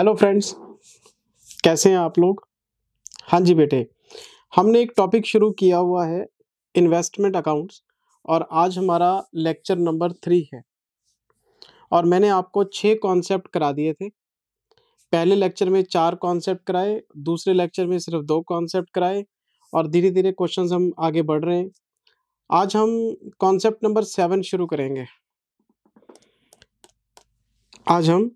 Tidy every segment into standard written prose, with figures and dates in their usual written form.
Hello friends, कैसे हैं आप लोग। हाँ जी बेटे, हमने एक टॉपिक शुरू किया हुआ है इन्वेस्टमेंट अकाउंट्स और आज हमारा लेक्चर नंबर 3 है और मैंने आपको 6 कॉन्सेप्ट करा दिए थे। पहले लेक्चर में 4 कॉन्सेप्ट कराए, दूसरे लेक्चर में सिर्फ 2 कॉन्सेप्ट कराए और धीरे-धीरे क्वेश्चंस हम आगे बढ़ रहे हैं। आज हम कॉन्सेप्ट नंबर 7 शुरू करेंगे। आज हम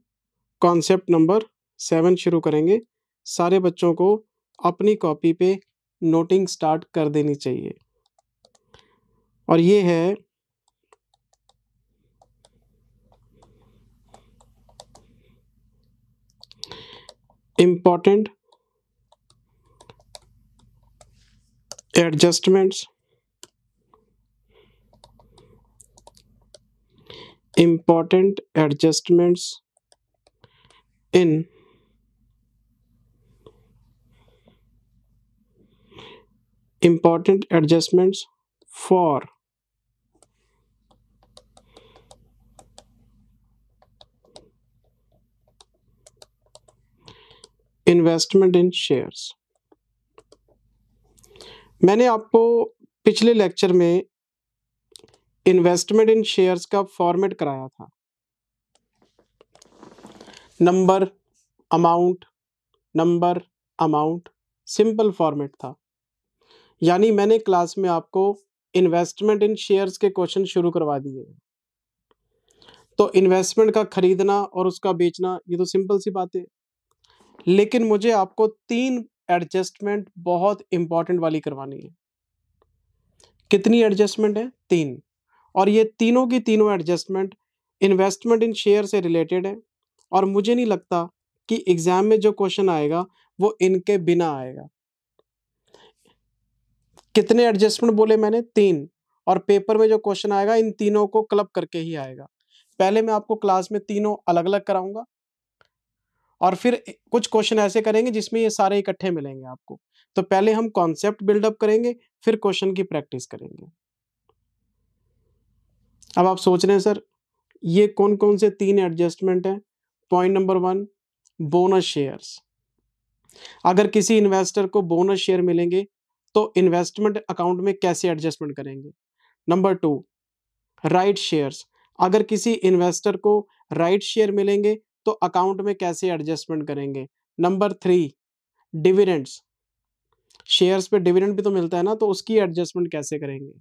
कॉन्सेप्ट नंबर 7 शुरू करेंगे। सारे बच्चों को अपनी कॉपी पे नोटिंग स्टार्ट कर देनी चाहिए और ये है important adjustments important adjustments in important adjustments for investment in shares। मैंने आपको पिछले लेक्चर में इन्वेस्टमेंट इन शेयर्स का फॉर्मेट कराया था। नंबर अमाउंट सिंपल फॉर्मेट था, यानी मैंने क्लास में आपको इन्वेस्टमेंट इन शेयर्स के क्वेश्चन शुरू करवा दिए। तो इन्वेस्टमेंट का खरीदना और उसका बेचना ये तो सिंपल सी बात है, लेकिन मुझे आपको 3 एडजस्टमेंट बहुत इंपॉर्टेंट वाली करवानी है। कितनी एडजस्टमेंट है? 3। और ये तीनों की तीनों एडजस्टमेंट इन्वेस्टमेंट इन शेयर से रिलेटेड है और मुझे नहीं लगता कि एग्जाम में जो क्वेश्चन आएगा वो इनके बिना आएगा। कितने एडजस्टमेंट बोले मैंने? 3। और पेपर में जो क्वेश्चन आएगा इन तीनों को क्लब करके ही आएगा। पहले मैं आपको क्लास में तीनों अलग अलग कराऊंगा और फिर कुछ क्वेश्चन ऐसे करेंगे जिसमें ये सारे इकट्ठे मिलेंगे आपको। तो पहले हम कॉन्सेप्ट बिल्डअप करेंगे, फिर क्वेश्चन की प्रैक्टिस करेंगे। अब आप सोच रहे हैं सर ये कौन कौन से 3 एडजस्टमेंट हैं। Point number 1, bonus shares. अगर किसी इन्वेस्टर को बोनस शेयर मिलेंगे तो इन्वेस्टमेंट अकाउंट में कैसे एडजस्टमेंट करेंगे। Number 2, right shares. अगर किसी इन्वेस्टर को राइट शेयर मिलेंगे तो अकाउंट में कैसे एडजस्टमेंट करेंगे। Number 3, dividends. शेयर्स पे डिविडेंड भी तो मिलता है ना, तो उसकी एडजस्टमेंट कैसे करेंगे।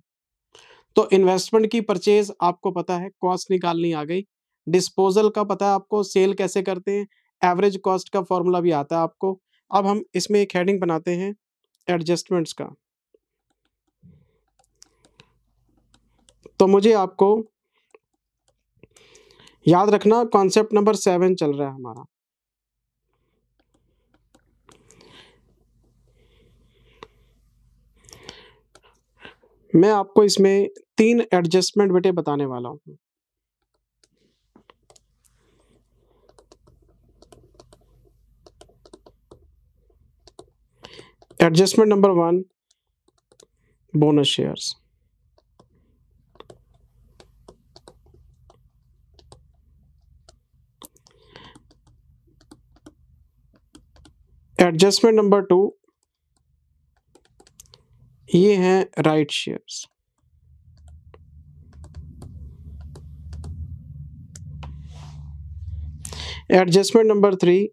तो इन्वेस्टमेंट की परचेज आपको पता है, कॉस्ट निकालनी आ गई। डिस्पोजल का पता है आपको, सेल कैसे करते हैं। एवरेज कॉस्ट का फॉर्मूला भी आता है आपको। अब हम इसमें एक हेडिंग बनाते हैं एडजस्टमेंट्स का। तो मुझे आपको याद रखना कॉन्सेप्ट नंबर 7 चल रहा है हमारा। मैं आपको इसमें 3 एडजस्टमेंट बेटे बताने वाला हूं। Adjustment number 1, bonus shares. Adjustment number 2, ये हैं राइट शेयर्स। एडजस्टमेंट नंबर 3,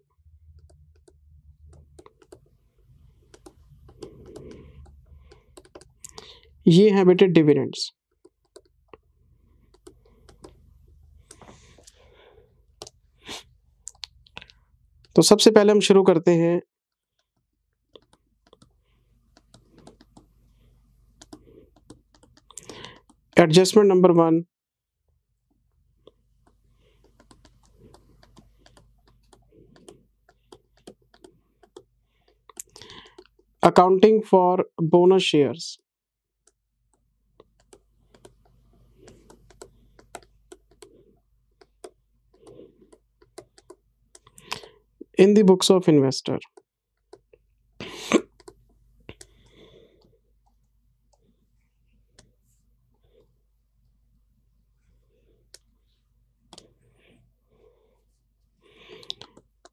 ये हैं बेटे डिविडेंड्स। तो सबसे पहले हम शुरू करते हैं adjustment number 1, accounting for bonus shares in the books of investor।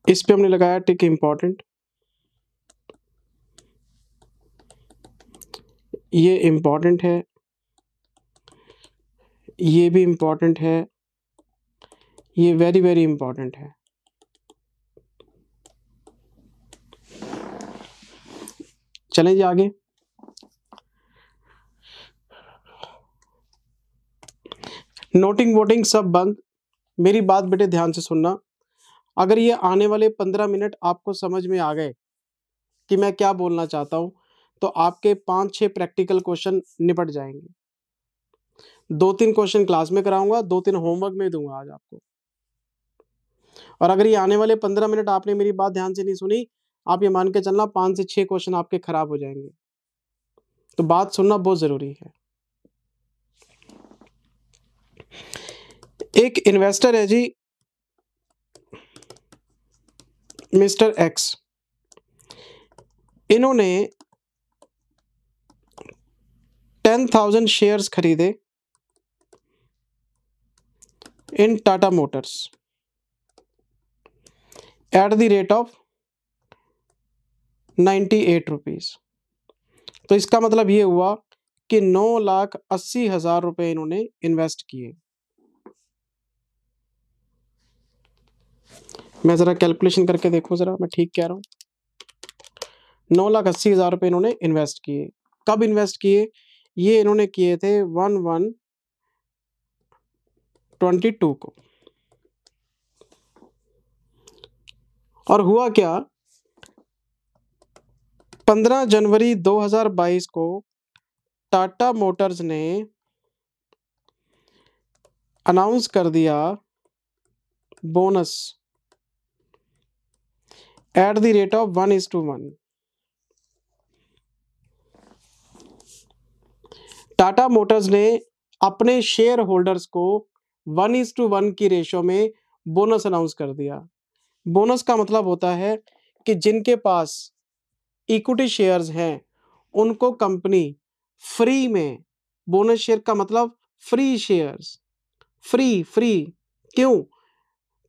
इस पे हमने लगाया टिक इम्पॉर्टेंट, ये इम्पॉर्टेंट है, ये भी इम्पॉर्टेंट है, ये वेरी वेरी इम्पॉर्टेंट है। चलें जी आगे। नोटिंग वोटिंग सब बंद। मेरी बात बेटे ध्यान से सुनना। अगर ये आने वाले 15 मिनट आपको समझ में आ गए कि मैं क्या बोलना चाहता हूं, तो आपके 5-6 प्रैक्टिकल क्वेश्चन निपट जाएंगे। 2-3 क्वेश्चन क्लास में कराऊंगा, 2-3 होमवर्क में दूंगा आज आपको। और अगर ये आने वाले 15 मिनट आपने मेरी बात ध्यान से नहीं सुनी, आप ये मान के चलना 5 से 6 क्वेश्चन आपके खराब हो जाएंगे। तो बात सुनना बहुत जरूरी है। एक इन्वेस्टर है जी, मिस्टर एक्स। इन्होंने 10,000 शेयर्स खरीदे in Tata Motors at the rate of 98 rupees. तो इसका मतलब ये हुआ कि 9,80,000 रुपए इन्होंने इन्वेस्ट किए। मैं जरा कैलकुलेशन करके देखूं, जरा मैं ठीक कह रहा हूं। 9,80,000 रुपए इन्होंने इन्वेस्ट किए। कब इन्वेस्ट किए? ये इन्होंने किए थे 11/22 को। और हुआ क्या, 15 जनवरी 2022 को टाटा मोटर्स ने अनाउंस कर दिया bonus eight the rate of 1:1। Tata Motors ने अपने शेयर होल्डर्स को 1:1 की रेशो में बोनस अनाउंस कर दिया। बोनस का मतलब होता है कि जिनके पास इक्विटी शेयर्स हैं उनको कंपनी फ्री में, बोनस शेयर का मतलब फ्री शेयर्स, फ्री फ्री। क्यों?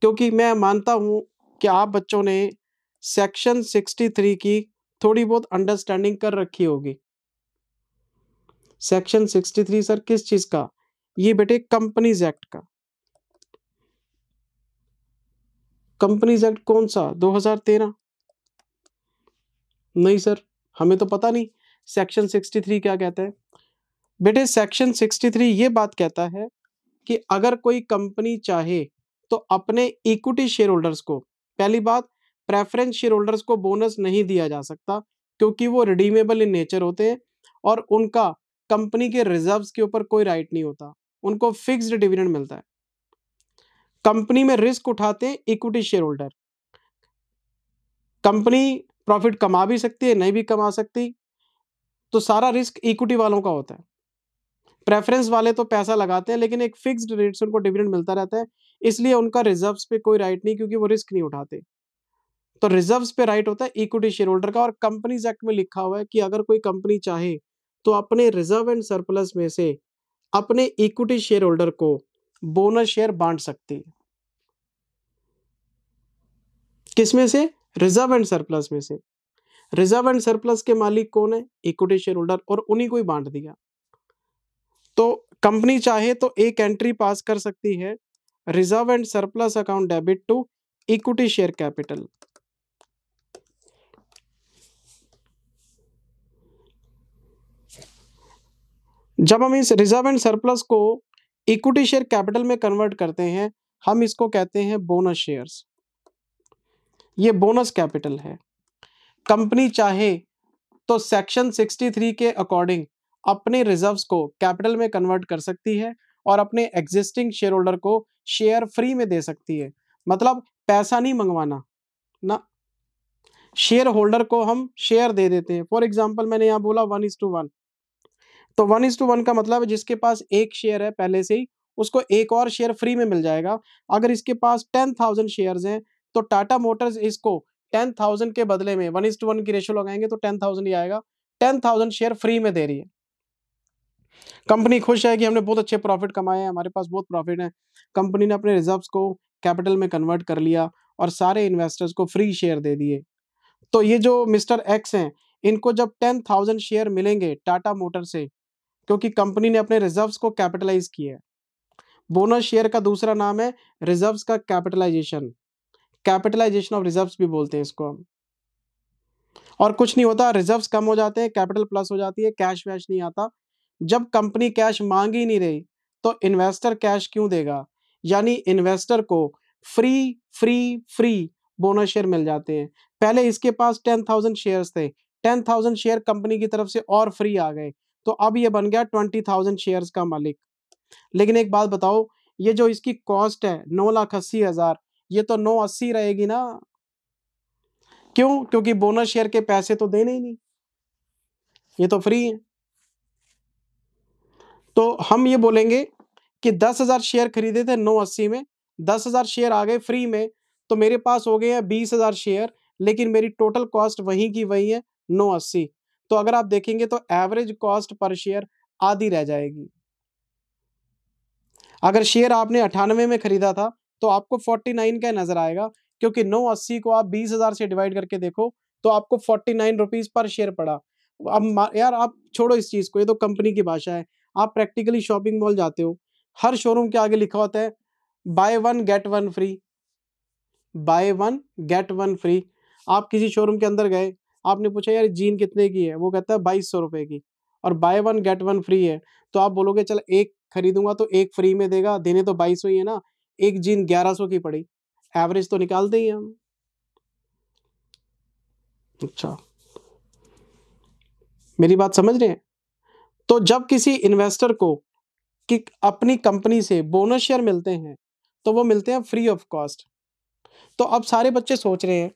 क्योंकि मैं मानता हूं कि आप बच्चों ने सेक्शन 63 की थोड़ी बहुत अंडरस्टैंडिंग कर रखी होगी। सेक्शन 63 सर किस चीज का? ये बेटे कंपनीज एक्ट का। कंपनीज एक्ट कौन सा? 2013? नहीं सर, हमें तो पता नहीं सेक्शन 63 क्या कहता है। बेटे सेक्शन 63 ये बात कहता है कि अगर कोई कंपनी चाहे तो अपने इक्विटी शेयर होल्डर्स को, पहली बात, प्रेफरेंस शेयर होल्डर्स को बोनस नहीं दिया जा सकता क्योंकि वो रिडीमेबल इन नेचर होते हैं और उनका कंपनी के रिजर्व्स के ऊपर कोई राइट नहीं होता, उनको फिक्स्ड डिविडेंड मिलता है। कंपनी में रिस्क उठाते हैं equity share holder. Company profit कमा भी सकती है, नहीं भी कमा सकती, तो सारा रिस्क इक्विटी वालों का होता है। प्रेफरेंस वाले तो पैसा लगाते हैं लेकिन एक फिक्स्ड रेट से उनको डिविडेंड मिलता रहता है, इसलिए उनका रिजर्व्स पे कोई राइट नहीं क्योंकि वो रिस्क नहीं उठाते। तो रिजर्व्स पे राइट होता है इक्विटी शेयर होल्डर का। और कंपनीज एक्ट में लिखा हुआ है कि अगर कोई कंपनी चाहे तो अपने रिजर्व एंड सरप्लस में से अपने इक्विटी शेयर होल्डर को बोनस शेयर बांट सकती है। किसमें से? रिजर्व एंड सरप्लस में से। रिजर्व एंड सरप्लस के मालिक कौन है? इक्विटी शेयर होल्डर, और उन्हीं को ही बांट दिया। तो कंपनी चाहे तो एक एंट्री पास कर सकती है, reserve and surplus account debit to equity share capital. जब हम इस रिजर्व एंड सरप्लस को इक्विटी शेयर कैपिटल में कन्वर्ट करते हैं, हम इसको कहते हैं बोनस शेयर्स। ये बोनस कैपिटल है। कंपनी चाहे तो सेक्शन 63 के अकॉर्डिंग अपने रिजर्व्स को कैपिटल में कन्वर्ट कर सकती है और अपने एग्जिस्टिंग शेयर होल्डर को शेयर फ्री में दे सकती है। मतलब पैसा नहीं मंगवाना ना, शेयर होल्डर को हम शेयर दे देते हैं। फॉर एग्जांपल मैंने यहाँ बोला 1:1, तो 1:1 का मतलब है जिसके पास एक शेयर है पहले से ही, उसको एक और शेयर फ्री में मिल जाएगा। अगर इसके पास 10,000 शेयर्स हैं तो टाटा मोटर्स इसको 10,000 के बदले में 1:1 की रेशो लगाएंगे तो 10,000 ही आएगा, 10,000 शेयर फ्री में दे रही है। कंपनी खुश है कि हमने बहुत अच्छे प्रॉफिट कमाए हैं, हमारे पास बहुत प्रॉफिट है। कंपनी ने अपने रिजर्व्स को कैपिटल में कन्वर्ट कर लिया और सारे इन्वेस्टर्स को फ्री शेयर दे दिए। तो ये जो मिस्टर एक्स हैं, इनको जब 10,000 शेयर मिलेंगे टाटा मोटर से, क्योंकि कंपनी ने अपने रिजर्व्स को कैपिटलाइज किया है। बोनस शेयर का दूसरा नाम है रिजर्व्स का कैपिटलाइजेशन, कैपिटलाइजेशन ऑफ रिजर्व्स भी बोलते हैं इसको हम। और कुछ नहीं होता, रिजर्व्स कम हो जाते हैं, कैपिटल प्लस हो जाती है, कैश वैश नहीं आता। जब कंपनी कैश मांग ही नहीं रही तो इन्वेस्टर कैश क्यों देगा? यानी इन्वेस्टर को free free free bonus share मिल जाते हैं। पहले इसके पास 10,000 शेयर्स थे, 10,000 शेयर कंपनी की तरफ से और फ्री आ गए, तो अब ये बन गया 20,000 शेयर्स का मालिक। लेकिन एक बात बताओ, ये जो इसकी कॉस्ट है 9,80,000, ये तो 980 रहेगी ना? क्यों? क्योंकि बोनस शेयर के पैसे तो देने ही नहीं, ये तो फ्री है। तो हम ये बोलेंगे कि 10,000 शेयर खरीदे थे 980 में, 10,000 शेयर आ गए फ्री में, तो मेरे पास हो गए हैं 20,000 शेयर, लेकिन मेरी टोटल कॉस्ट वहीं की वहीं है 980। तो अगर आप देखेंगे तो एवरेज कॉस्ट पर शेयर आधी रह जाएगी। अगर शेयर आपने 98 में खरीदा था तो आपको 49 का नजर आएगा, क्योंकि 980 को आप 20,000 से डिवाइड करके देखो तो आपको 49 रुपीज पर शेयर पड़ा। अब यार आप छोड़ो इस चीज को, ये तो कंपनी की भाषा है। आप प्रैक्टिकली शॉपिंग मॉल जाते हो, हर शोरूम के आगे लिखा होता है by one get one free, by one get one free. आप किसी शोरूम के अंदर गए, आपने पूछा यार जीन कितने की है, वो कहता है 2200 रुपए की, और by one get one free है। तो आप बोलोगे चल एक खरीदूंगा तो एक फ्री में देगा, देने तो 2200 ही है ना, एक जीन 1100 की पड़ी। एवरेज तो निकालते ही हैं हम। अच्छा, मेरी बात समझ रहे हैं? तो जब किसी इन्वेस्टर को कि अपनी कंपनी से बोनस शेयर मिलते हैं तो वो मिलते हैं फ्री ऑफ कॉस्ट। तो अब सारे बच्चे सोच रहे हैं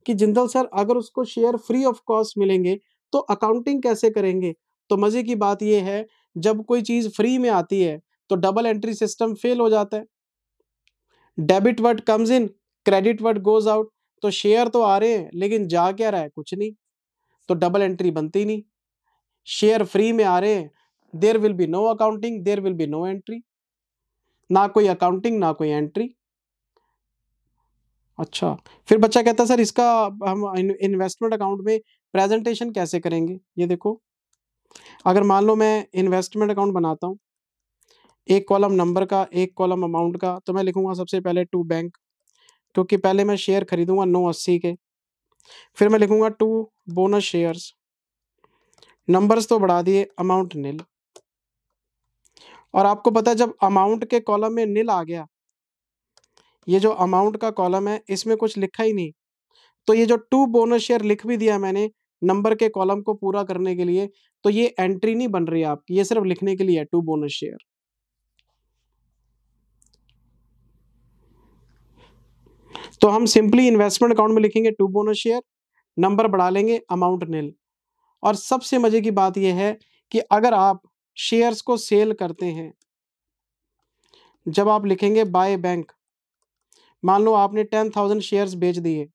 कि जिंदल सर अगर उसको शेयर फ्री ऑफ कॉस्ट मिलेंगे तो अकाउंटिंग कैसे करेंगे? तो मजे की बात यह है, जब कोई चीज फ्री में आती है तो डबल एंट्री सिस्टम फेल हो जाता है। Debit word comes in, credit word goes out. तो शेयर तो आ रहे हैं लेकिन जा क्या रहा है? कुछ नहीं। तो डबल एंट्री बनती नहीं। शेयर फ्री में आ रहे हैं, there will be no accounting, there will be no entry. ना कोई अकाउंटिंग ना कोई एंट्री। अच्छा, फिर बच्चा कहता है सर इसका हम इन्वेस्टमेंट अकाउंट में प्रेजेंटेशन कैसे करेंगे? ये देखो, अगर मान लो मैं इन्वेस्टमेंट अकाउंट बनाता हूँ, एक कॉलम नंबर का, एक कॉलम अमाउंट का, तो मैं लिखूंगा सबसे पहले टू बैंक, क्योंकि पहले मैं शेयर खरीदूंगा 980 के। फिर मैं लिखूंगा टू बोनस शेयर्स, नंबर्स तो बढ़ा दिए, अमाउंट नील। और आपको पता है जब अमाउंट के कॉलम में नील आ गया, ये जो अमाउंट का कॉलम है इसमें कुछ लिखा ही नहीं, तो ये जो टू बोनस शेयर लिख भी दिया मैंने नंबर के कॉलम को पूरा करने के लिए, तो ये एंट्री नहीं बन रही है आपकी, ये सिर्फ लिखने के लिए है टू बोनस शेयर। तो हम सिंपली इन्वेस्टमेंट अकाउंट में लिखेंगे टू बोनस शेयर, नंबर बढ़ा लेंगे, अमाउंट नील। और सबसे मजे की बात यह है कि अगर आप शेयर्स को सेल करते हैं, जब आप लिखेंगे बाय बैंक, मान लो आपने 10,000 शेयर्स बेच दिए,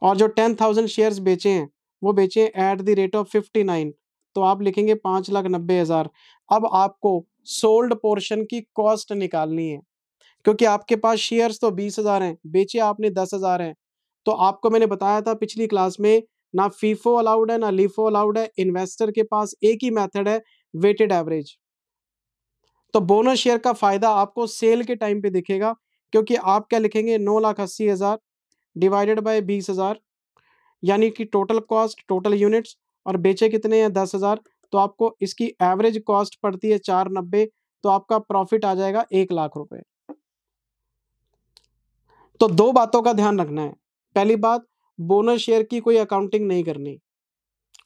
और जो 10,000 शेयर्स बेचे हैं वो बेचे एट द रेट ऑफ 59, तो आप लिखेंगे 5,90,000। अब आपको सोल्ड पोर्शन की कॉस्ट निकालनी है, क्योंकि आपके पास शेयर्स तो 20,000 हैं, बेचे आपने 10,000 हैं। तो आपको मैंने बताया था पिछली क्लास में, ना फीफो अलाउड है ना लीफो अलाउड है, इन्वेस्टर के पास एक ही मेथड है, वेटेड एवरेज। तो बोनस शेयर का फायदा आपको सेल के टाइम पे दिखेगा, क्योंकि आप क्या लिखेंगे, 9,80,000 डिवाइडेड बाय 20,000, यानी कि टोटल कॉस्ट, टोटल यूनिट्स, और बेचे कितने हैं 10,000, तो आपको इसकी एवरेज कॉस्ट पड़ती है 490, तो आपका प्रॉफिट आ जाएगा 1,00,000 रुपए। तो दो बातों का ध्यान रखना है। पहली बात, बोनस शेयर की कोई अकाउंटिंग नहीं करनी,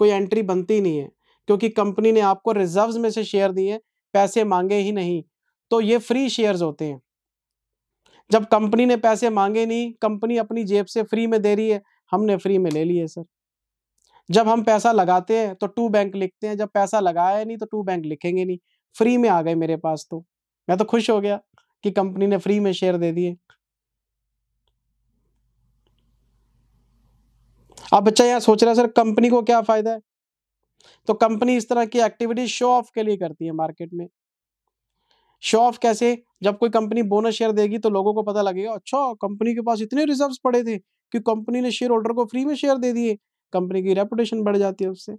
कोई एंट्री बनती नहीं है, क्योंकि कंपनी ने आपको रिजर्व्स में से शेयर दिए, पैसे मांगे ही नहीं, तो ये फ्री शेयर्स होते हैं। जब कंपनी ने पैसे मांगे नहीं, कंपनी अपनी जेब से फ्री में दे रही है, हमने फ्री में ले लिए सर। जब हम पैसा लगाते हैं तो टू बैंक लिखते हैं, जब पैसा लगाया नहीं तो टू बैंक लिखेंगे नहीं। फ्री में आ गए मेरे पास, तो मैं तो खुश हो गया कि कंपनी ने फ्री में शेयर दे दिए। अब बच्चा यहाँ सोच रहा है सर कंपनी को क्या फायदा है? तो कंपनी इस तरह की एक्टिविटी शो ऑफ के लिए करती है मार्केट में। शो ऑफ कैसे? जब कोई कंपनी बोनस शेयर देगी तो लोगों को पता लगेगा, अच्छा कंपनी के पास इतने रिजर्व्स पड़े थे कि कंपनी ने शेयर होल्डर को फ्री में शेयर दे दिए। कंपनी की रेपुटेशन बढ़ जाती है उससे।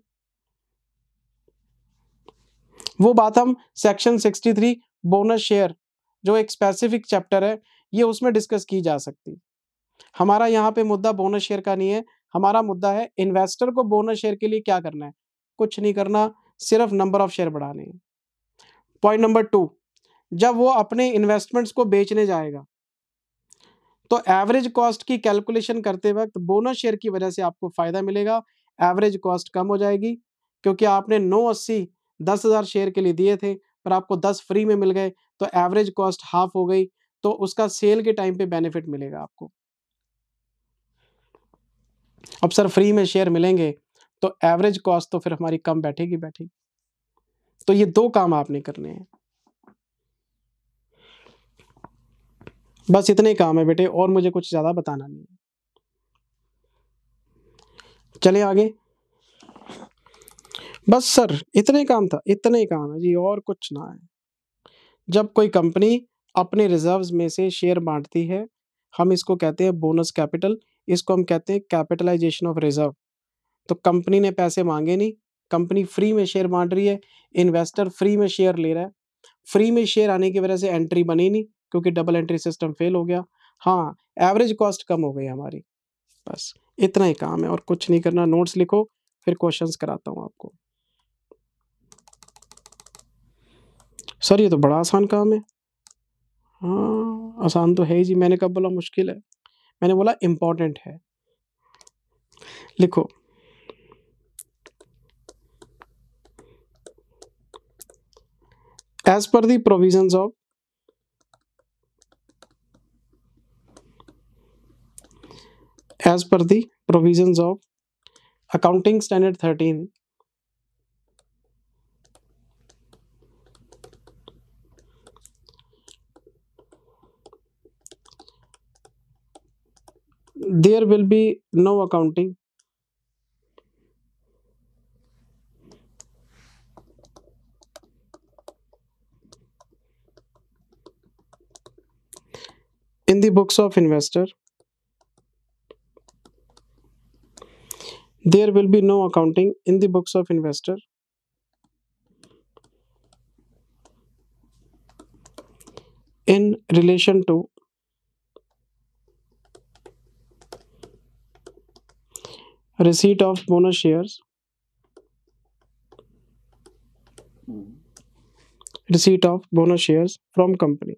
वो बात हम सेक्शन 63 बोनस शेयर, जो एक स्पेसिफिक चैप्टर है, ये उसमें डिस्कस की जा सकती है। हमारा यहाँ पे मुद्दा बोनस शेयर का नहीं है, हमारा मुद्दा है इन्वेस्टर को बोनस शेयर के लिए क्या करना है? कुछ नहीं करना, सिर्फ नंबर ऑफ शेयर बढ़ाने हैं। पॉइंट नंबर 2, जब वो अपने इन्वेस्टमेंट्स को बेचने जाएगा, तो एवरेज कॉस्ट की कैलकुलेशन करते वक्त बोनस शेयर की वजह से आपको फायदा मिलेगा, एवरेज कॉस्ट कम हो जाएगी, क्योंकि आपने 980 10,000 शेयर के लिए दिए थे, पर आपको 10 फ्री में मिल गए, तो एवरेज कॉस्ट हाफ हो गई, तो उसका सेल के टाइम पे बेनिफिट मिलेगा आपको। अब सर फ्री में शेयर मिलेंगे, तो एवरेज कॉस्ट तो फिर हमारी कम बैठेगी बैठेगी। तो ये 2 काम आपने करने हैं। बस इतने ही काम है बेटे, और मुझे कुछ ज़्यादा बताना नहीं है। चलिए आगे। बस सर इतने ही काम था, इतने ही काम है जी, और कुछ ना है। जब कोई कंपनी अपने रिजर्व्स में से शेयर बाँटती है, हम इसको कहते हैं बोनस कैपिटल, इसको हम कहते हैं कैपिटलाइज़ेशन ऑफ रिजर्व। तो कंपनी ने पैसे माँगे नहीं, कंपनी फ्री में शेयर बाँट रही है, इन्वेस्टर फ्री में शेयर ले रहा है। फ्री में शेयर आने की वजह से एंट्री बनी नहीं, क्योंकि डबल एंट्री सिस्टम फेल हो गया। हाँ, एवरेज कॉस्ट कम हो गई हमारी। बस इतना ही काम है, और कुछ नहीं करना। नोट्स लिखो, फिर क्वेश्चंस कराता हूँ आपको। सर ये तो बड़ा आसान काम है। हाँ, आसान तो है ही जी, मैंने कब बोला मुश्किल है? मैंने बोला इम्पोर्टेंट है। लिखो, as per the provisions of accounting standard 13, there will be no accounting in the books of investor. There will be no accounting in the books of investor in relation to receipt of bonus shares, from company,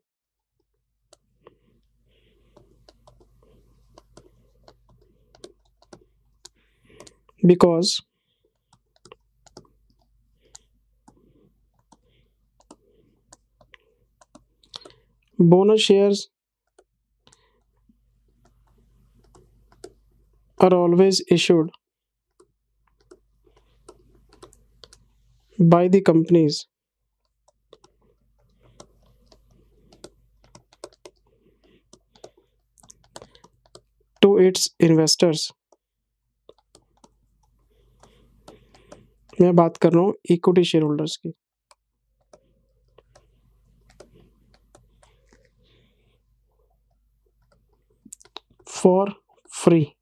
because bonus shares are always issued by the companies to its investors. मैं बात कर रहा हूँ equity share holders की। For free.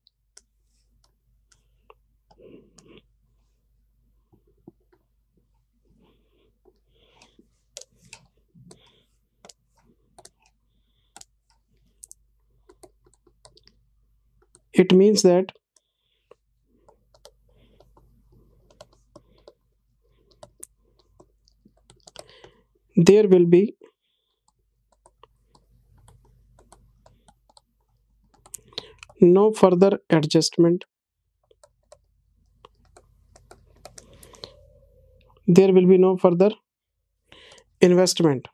It means that there will be no further adjustment. There will be no further investment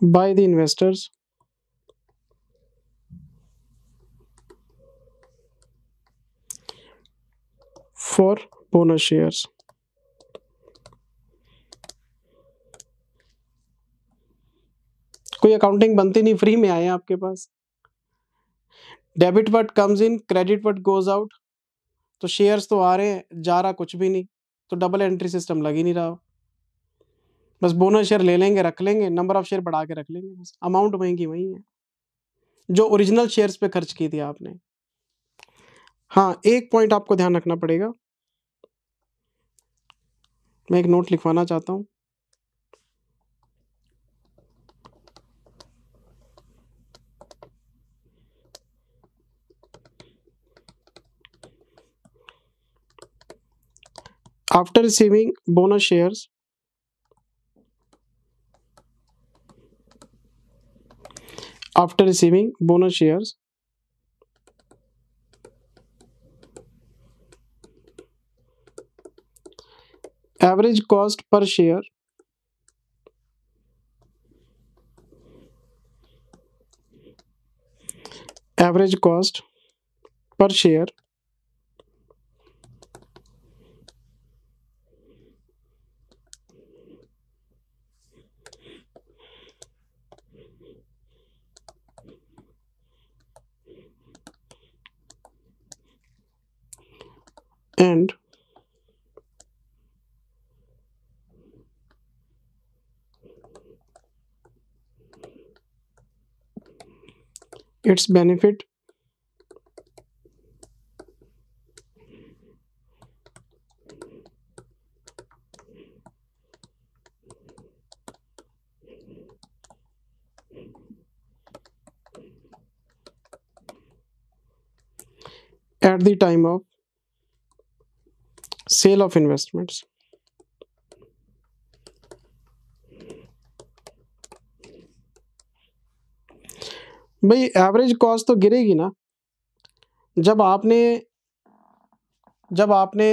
by the investors for bonus shares. कोई accounting बनती नहीं, free में आए आपके पास। Debit what comes in, credit what goes out. तो shares तो आ रहे हैं, जा रहा कुछ भी नहीं, तो डबल एंट्री सिस्टम लग ही नहीं रहा। बस बोनस शेयर ले लेंगे, रख लेंगे, नंबर ऑफ शेयर बढ़ा के रख लेंगे, बस अमाउंट वहीं की वहीं है जो ओरिजिनल शेयर्स पे खर्च की थी आपने। हाँ, एक पॉइंट आपको ध्यान रखना पड़ेगा, मैं एक नोट लिखवाना चाहता हूँ। After receiving bonus shares, after receiving bonus shares, average cost per share, average cost per share and its benefit at the time of sale of investments। भाई एवरेज कॉस्ट तो गिरेगी ना, जब आपने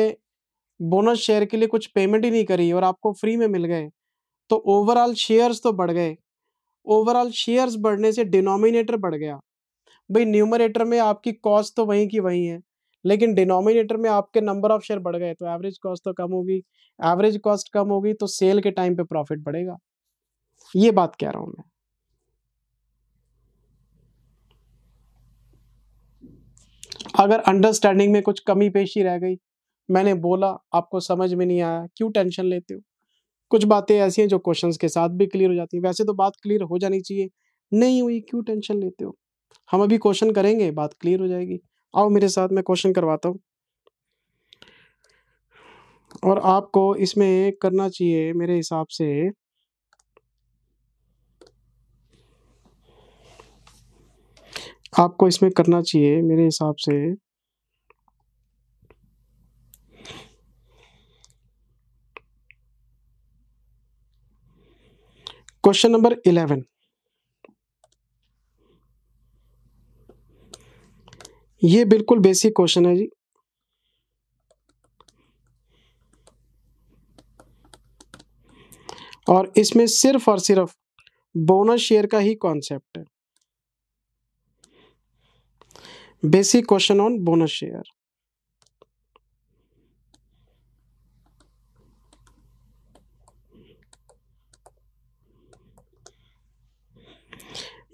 बोनस शेयर के लिए कुछ पेमेंट ही नहीं करी और आपको फ्री में मिल गए, तो ओवरऑल शेयर्स तो बढ़ गए। ओवरऑल शेयर्स बढ़ने से डिनोमिनेटर बढ़ गया। भाई न्यूमरेटर में आपकी कॉस्ट तो वहीं की वहीं है, लेकिन डिनोमिनेटर में आपके नंबर ऑफ शेयर बढ़ गए, तो एवरेज कॉस्ट तो कम होगी। एवरेज कॉस्ट कम होगी तो सेल के टाइम पे प्रॉफिट बढ़ेगा। ये बात कह रहा हूं मैं। अगर अंडरस्टैंडिंग में कुछ कमी पेशी रह गई, मैंने बोला आपको समझ में नहीं आया, क्यों टेंशन लेते हो? कुछ बातें ऐसी हैं जो क्वेश्चंस के साथ भी क्लियर हो जाती हैं। वैसे तो बात क्लियर हो जानी चाहिए, नहीं हुई क्यों टेंशन लेते हो? हम अभी क्वेश्चन करेंगे, बात क्लियर हो जाएगी। आओ मेरे साथ, मैं क्वेश्चन करवाता हूँ और आपको इसमें करना चाहिए मेरे हिसाब से, आपको इसमें करना चाहिए मेरे हिसाब से क्वेश्चन नंबर 11। ये बिल्कुल बेसिक क्वेश्चन है जी, और इसमें सिर्फ और सिर्फ बोनस शेयर का ही कॉन्सेप्ट है। Basic question on bonus share.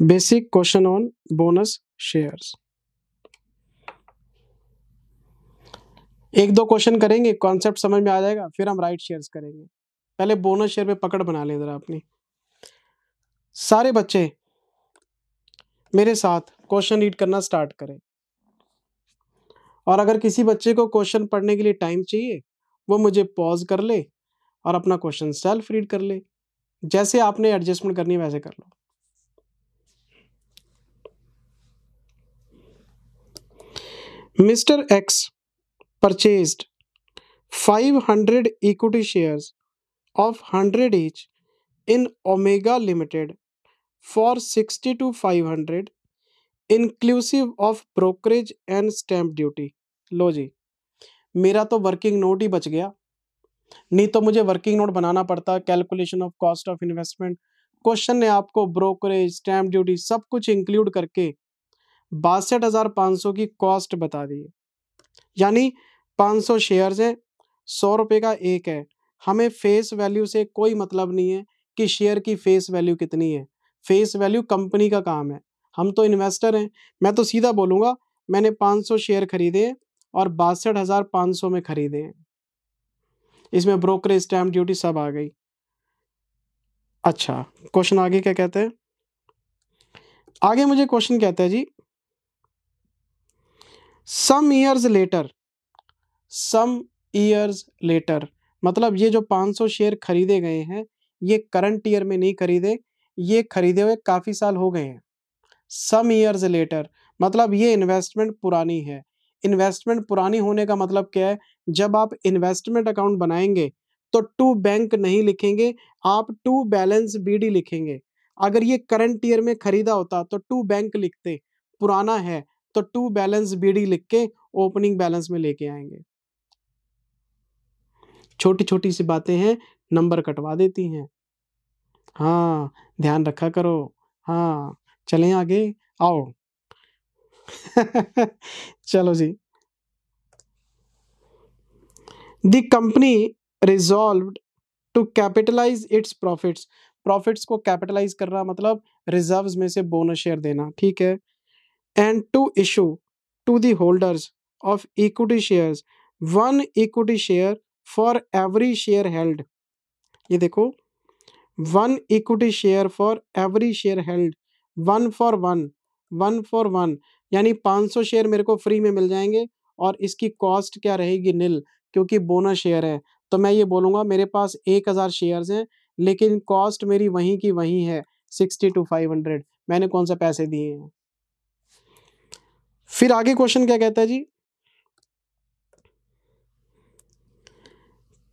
Basic question on bonus shares. एक दो क्वेश्चन करेंगे, कॉन्सेप्ट समझ में आ जाएगा, फिर हम राइट शेयर्स करेंगे। पहले बोनस शेयर पे पकड़ बना लें जरा अपनी। सारे बच्चे मेरे साथ क्वेश्चन रीड करना स्टार्ट करें, और अगर किसी बच्चे को क्वेश्चन पढ़ने के लिए टाइम चाहिए, वो मुझे पॉज कर ले और अपना क्वेश्चन सेल्फ रीड कर ले। जैसे आपने एडजस्टमेंट करनी है वैसे कर लो। Mister X purchased 500 equity shares of 100 each in Omega Limited for 60 to 500 inclusive of brokerage and stamp duty। लो जी, मेरा तो वर्किंग नोट ही बच गया, नहीं तो मुझे वर्किंग नोट बनाना पड़ता, calculation of cost of investment. Question ने आपको ब्रोकरेज, स्टैम्प ड्यूटी सब कुछ इंक्लूड करके 62,500 की कॉस्ट बता दी है। यानी 500 शेयर्स हैं, 100 रुपए का एक है। हमें फेस वैल्यू से कोई मतलब नहीं है कि शेयर की फेस वैल्यू कितनी है, फेस वैल्यू कंपनी का काम है, हम तो इन्वेस्टर हैं। मैं तो सीधा बोलूंगा मैंने 500 शेयर खरीदे और 62,500 में खरीदे हैं, इसमें ब्रोकरेज, स्टैम्प ड्यूटी सब आ गई। अच्छा, क्वेश्चन आगे क्या कहते हैं? आगे मुझे क्वेश्चन कहता है जी, some years later, some years later मतलब ये जो 500 शेयर खरीदे गए हैं ये करंट ईयर में नहीं खरीदे, ये खरीदे हुए काफी साल हो गए हैं। सम ईयर्स लेटर मतलब ये इन्वेस्टमेंट पुरानी है। इन्वेस्टमेंट पुरानी होने का मतलब क्या है? जब आप इन्वेस्टमेंट अकाउंट बनाएंगे तो टू बैंक नहीं लिखेंगे, आप टू बैलेंस बीडी लिखेंगे। अगर ये करंट ईयर में खरीदा होता तो टू बैंक लिखते, पुराना है तो टू बैलेंस बीडी लिख के ओपनिंग बैलेंस में लेके आएंगे। छोटी छोटी सी बातें हैं, नंबर कटवा देती हैं। हाँ, ध्यान रखा करो। हाँ, चलें आगे, आओ। चलो जी। The company resolved to capitalize its profits, profits को कैपिटलाइज करना मतलब रिजर्व्स में से बोनस शेयर देना, ठीक है। And to issue to the holders of equity shares one equity share for every share held. ये देखो, one equity share for every share held, one for one, one for one, यानी 500 share मेरे को free में मिल जाएंगे और इसकी cost क्या रहेगी? निल, क्योंकि बोनस शेयर है। तो मैं ये बोलूंगा मेरे पास 1000 शेयर्स हैं लेकिन कॉस्ट मेरी वहीं की वहीं है, 60 to 500, मैंने कौन सा पैसे दिए हैं। फिर आगे क्वेश्चन क्या कहता है जी,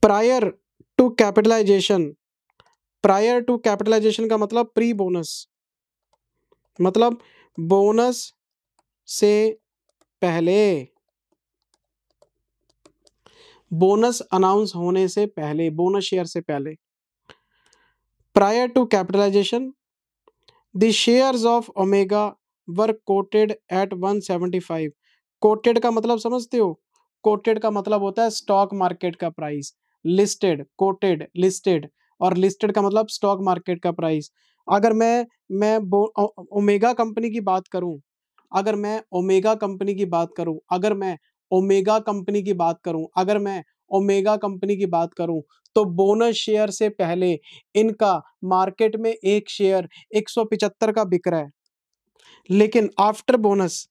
prior to capitalization, prior to capitalization का मतलब प्री बोनस, मतलब बोनस से पहले, बोनस अनाउंस होने से पहले, बोनस शेयर से पहले। Prior to capitalisation the shares of Omega were quoted at 175। Quoted का मतलब समझते हो? कोटेड का मतलब होता है स्टॉक मार्केट का प्राइस। लिस्टेड, कोटेड, लिस्टेड, और लिस्टेड का मतलब स्टॉक मार्केट का प्राइस। अगर मैं ओमेगा कंपनी की बात करूं, अगर मैं ओमेगा कंपनी की बात करूं, अगर मैं ओमेगा कंपनी की बात करूं, अगर मैं ओमेगा कंपनी की बात करूं, तो बोनस शेयर से पहले इनका मार्केट में एक शेयर 175 का बिक रहा है, लेकिन after bonus,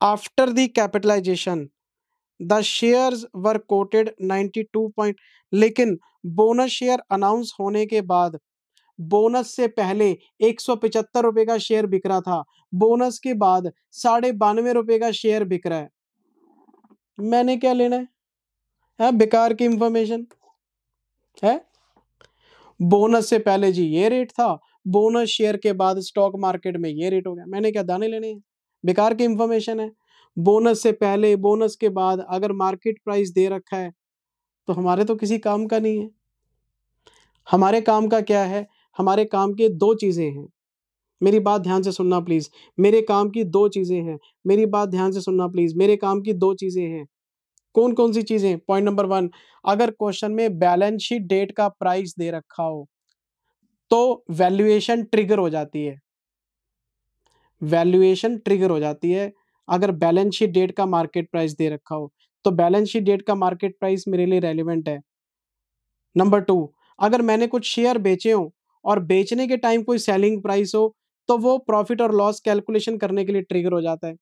after the capitalisation the shares were quoted 92 point, लेकिन बोनस शेयर अनाउंस होने के बाद बोनस से पहले 175 रुपए का शेयर बिक रहा था, बोनस के बाद 92.5 रुपए का शेयर बिक रहा है। मैंने क्या लेना है? बेकार की इंफॉर्मेशन है। बोनस से पहले जी ये रेट था, बोनस शेयर के बाद स्टॉक मार्केट में ये रेट हो गया, मैंने क्या दाने लेने हैं? बेकार की इंफॉर्मेशन है। बोनस से पहले, बोनस के बाद अगर मार्केट प्राइस दे रखा है तो हमारे तो किसी काम का नहीं है। हमारे काम का क्या है? हमारे काम के दो चीजें हैं, मेरी बात ध्यान से सुनना प्लीज। मेरे काम की दो चीजें हैं, मेरी बात ध्यान से सुनना प्लीज। मेरे काम की दो चीजें हैं। कौन कौन सी चीजें? पॉइंट नंबर 1, अगर क्वेश्चन में बैलेंस शीट डेट का प्राइस दे रखा हो तो वैल्यूएशन ट्रिगर हो जाती है, वैल्यूएशन ट्रिगर हो जाती है। अगर बैलेंस शीट डेट का मार्केट प्राइस दे रखा हो तो बैलेंस शीट डेट का मार्केट प्राइस मेरे लिए रेलिवेंट है। नंबर 2, अगर मैंने कुछ शेयर बेचे हो और बेचने के टाइम कोई सेलिंग प्राइस हो तो वो प्रॉफिट और लॉस कैलकुलेशन करने के लिए ट्रिगर हो जाता है।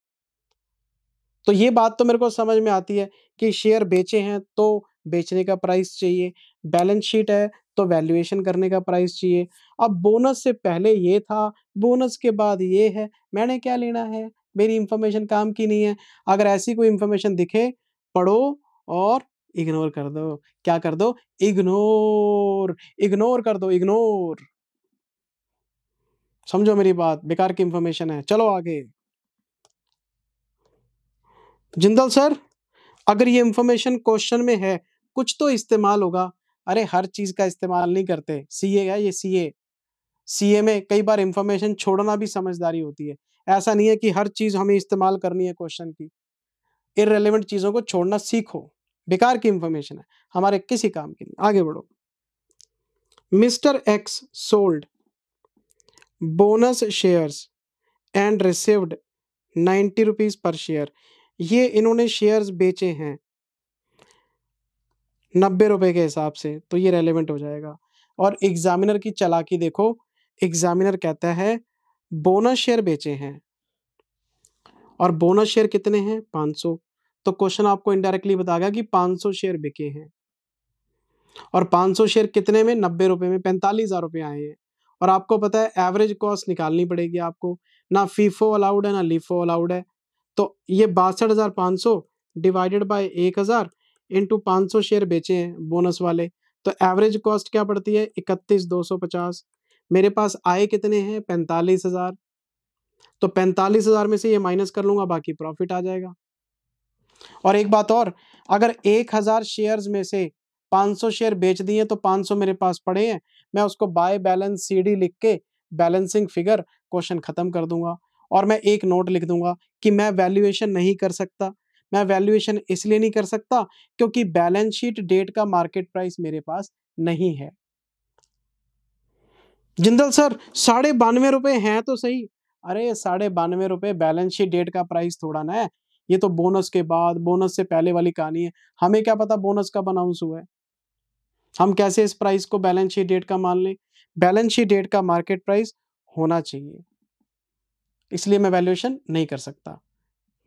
तो ये बात तो मेरे को समझ में आती है कि शेयर बेचे हैं तो बेचने का प्राइस चाहिए, बैलेंस शीट है तो वैल्यूएशन करने का प्राइस चाहिए। अब बोनस से पहले ये था, बोनस के बाद ये है, मैंने क्या लेना है? मेरी इंफॉर्मेशन काम की नहीं है। अगर ऐसी कोई इंफॉर्मेशन दिखे, पढ़ो और इग्नोर कर दो। क्या कर दो? इग्नोर, इग्नोर कर दो, इग्नोर। समझो मेरी बात, बेकार की इंफॉर्मेशन है। चलो आगे। जिंदल सर, अगर ये इंफॉर्मेशन क्वेश्चन में है कुछ तो इस्तेमाल होगा। अरे हर चीज का इस्तेमाल नहीं करते, सीए है ये, सीए। सीए में कई बार इंफॉर्मेशन छोड़ना भी समझदारी होती है। ऐसा नहीं है कि हर चीज हमें इस्तेमाल करनी है क्वेश्चन की। इररिलेवेंट चीजों को छोड़ना सीखो, बेकार की इंफॉर्मेशन है, हमारे किसी काम की नहीं। आगे बढ़ो। Mister x sold bonus shares and received 90 rupees per share. ये इन्होंने शेयर्स बेचे हैं 90 रुपए के हिसाब से, तो ये रेलेवेंट हो जाएगा। और एग्जामिनर की चालाकी देखो, एग्जामिनर कहता है बोनस शेयर बेचे हैं और बोनस शेयर कितने हैं 500, तो क्वेश्चन आपको इनडायरेक्टली बताएगा कि 500 शेयर बिके हैं और 500 शेयर कितने में 90 रुपए में 45,000 रुपए आए हैं। और आपको पता है एवरेज कॉस्ट निकालनी पड़ेगी आपको, ना फीफो अलाउड है ना लीफो अलाउड है। तो ये 62,500 डिवाइडेड बाय 1000 इंटू 500 शेयर बेचे हैं बोनस वाले, तो एवरेज कॉस्ट क्या पड़ती है 31,250। मेरे पास आए कितने हैं 45,000, तो 45,000 में से ये माइनस कर लूंगा, बाकी प्रॉफिट आ जाएगा। और एक बात और, अगर 1000 शेयर्स में से 500 शेयर बेच दिए तो 500 मेरे पास पड़े हैं, मैं उसको बाय बैलेंस सीडी लिख के बैलेंसिंग फिगर क्वेश्चन खत्म कर दूंगा। और मैं एक नोट लिख दूंगा कि मैं वैल्यूएशन नहीं कर सकता। मैं वैल्यूएशन इसलिए नहीं कर सकता क्योंकि बैलेंस शीट डेट का मार्केट प्राइस मेरे पास नहीं है। जिंदल सर 92 रुपए हैं तो सही। अरे 92 रुपए बैलेंस शीट डेट का प्राइस थोड़ा ना है, ये तो बोनस के बाद, बोनस से पहले वाली कहानी है। हमें क्या पता बोनस कब अनाउंस हुआ है, हम कैसे इस प्राइस को बैलेंस शीट डेट का मान लें। बैलेंस शीट डेट का मार्केट प्राइस होना चाहिए, इसलिए मैं वैल्यूएशन नहीं कर सकता।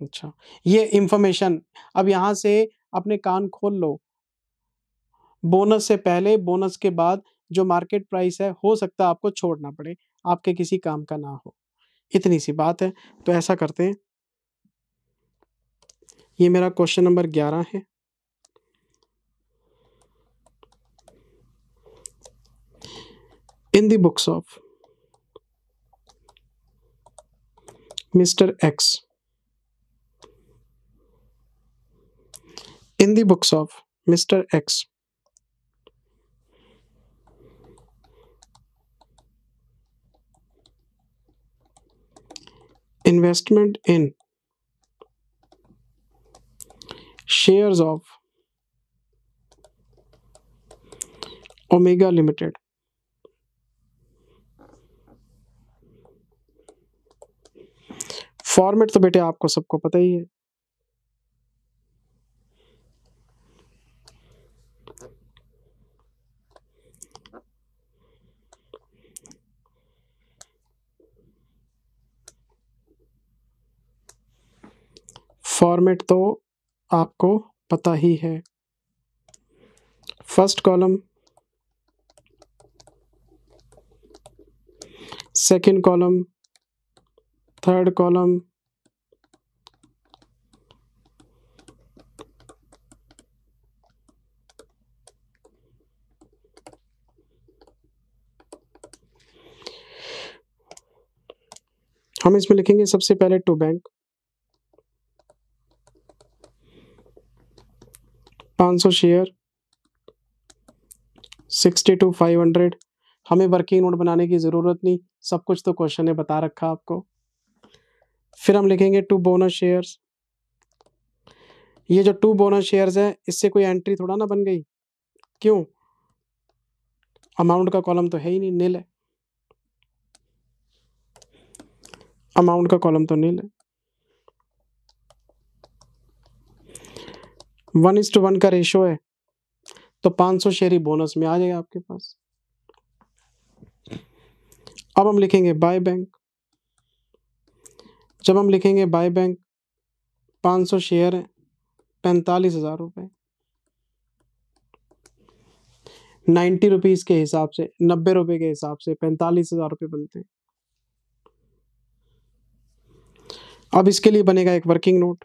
अच्छा, ये इंफॉर्मेशन अब यहां से अपने कान खोल लो। बोनस से पहले बोनस के बाद जो मार्केट प्राइस है, हो सकता है आपको छोड़ना पड़े, आपके किसी काम का ना हो, इतनी सी बात है। तो ऐसा करते हैं, ये मेरा क्वेश्चन नंबर 11 है। इन the books of mister x, in the books of Mr. X, investment in shares of Omega Limited format तो बेटे आपको सबको पता ही है। फॉर्मेट तो आपको पता ही है। First column, second column, third column, हम इसमें लिखेंगे सबसे पहले टू बैंक 500 शेयर 60 to 500। हमें वर्किंग नोट बनाने की जरूरत नहीं, सब कुछ तो क्वेश्चन ने बता रखा आपको। फिर हम लिखेंगे टू बोनस शेयर्स। ये जो टू बोनस शेयर्स है, इससे कोई एंट्री थोड़ा ना बन गई, क्यों, अमाउंट का कॉलम तो है ही नहीं, नील है, अमाउंट का कॉलम तो नील है। 1:1 का रेशो है, तो 500 शेयर ही बोनस में आ जाएगा आपके पास। अब हम लिखेंगे बाय बैंक। जब हम लिखेंगे बाय बैंक, 500 शेयर है 45,000 रुपए, 90 रुपीज के हिसाब से, 90 रुपए के हिसाब से 45,000 रुपए बनते हैं। अब इसके लिए बनेगा एक working note.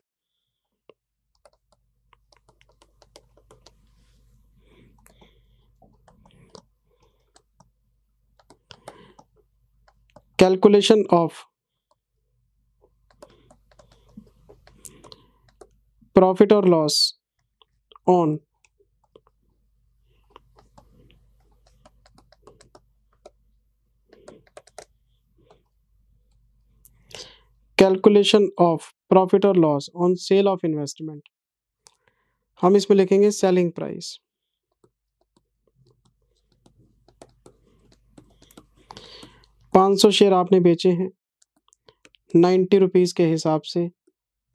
Calculation of profit और loss on calculation of profit और loss on sale of investment. हम इसमें लिखेंगे सेलिंग प्राइस। 500 शेयर आपने बेचे हैं 90 रुपीज़ के हिसाब से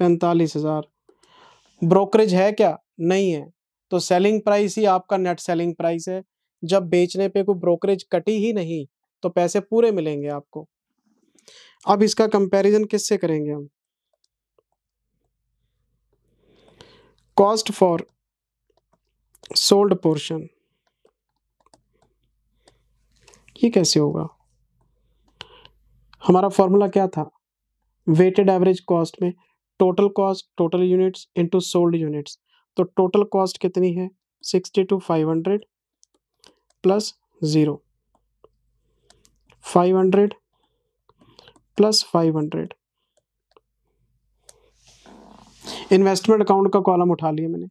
45,000। ब्रोकरेज है क्या? नहीं है। तो सेलिंग प्राइस ही आपका नेट सेलिंग प्राइस है। जब बेचने पे कोई ब्रोकरेज कटी ही नहीं तो पैसे पूरे मिलेंगे आपको। अब इसका कंपैरिजन किससे करेंगे हम? कॉस्ट फॉर सोल्ड पोर्शन, ये कैसे होगा? हमारा फॉर्मूला क्या था? वेटेड एवरेज कॉस्ट में total cost total units into sold units. तो टोटल कॉस्ट कितनी है? 62,500 प्लस 0, 500 प्लस 500। इन्वेस्टमेंट अकाउंट का कॉलम उठा लिया मैंने।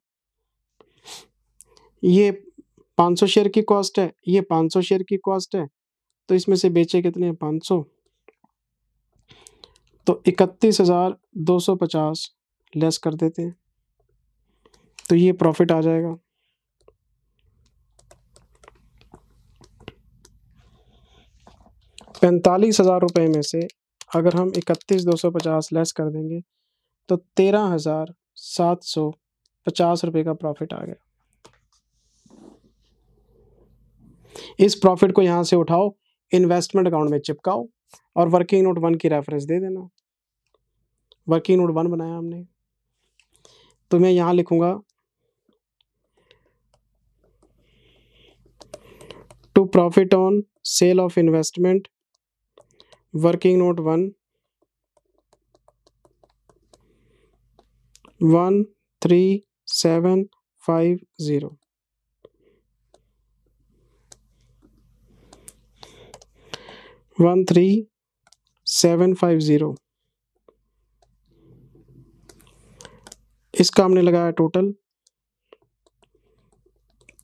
ये 500 शेयर की कॉस्ट है, ये 500 शेयर की कॉस्ट है। तो इसमें से बेचे कितने हैं? 500। तो 31,250 लेस कर देते हैं तो ये प्रॉफिट आ जाएगा। 45,000 रुपये में से अगर हम 31,250 लेस कर देंगे तो 13,750 रुपये का प्रॉफिट आ गया। इस प्रॉफिट को यहाँ से उठाओ, इन्वेस्टमेंट अकाउंट में चिपकाओ और वर्किंग नोट 1 की रेफरेंस दे देना। वर्किंग नोट 1 बनाया हमने, तो मैं यहाँ लिखूंगा to profit on sale of investment working note 1 13,750 13,750। इसका हमने लगाया टोटल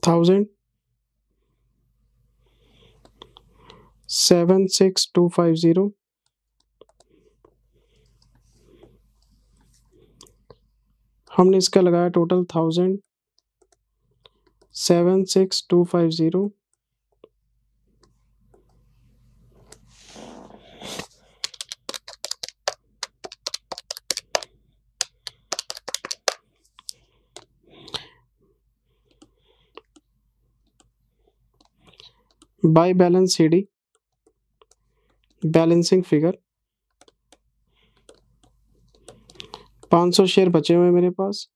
1,000,76250। हमने इसका लगाया total 1,000,76250। By balance CD balancing figure 500 share बचे हुए हैं मेरे पास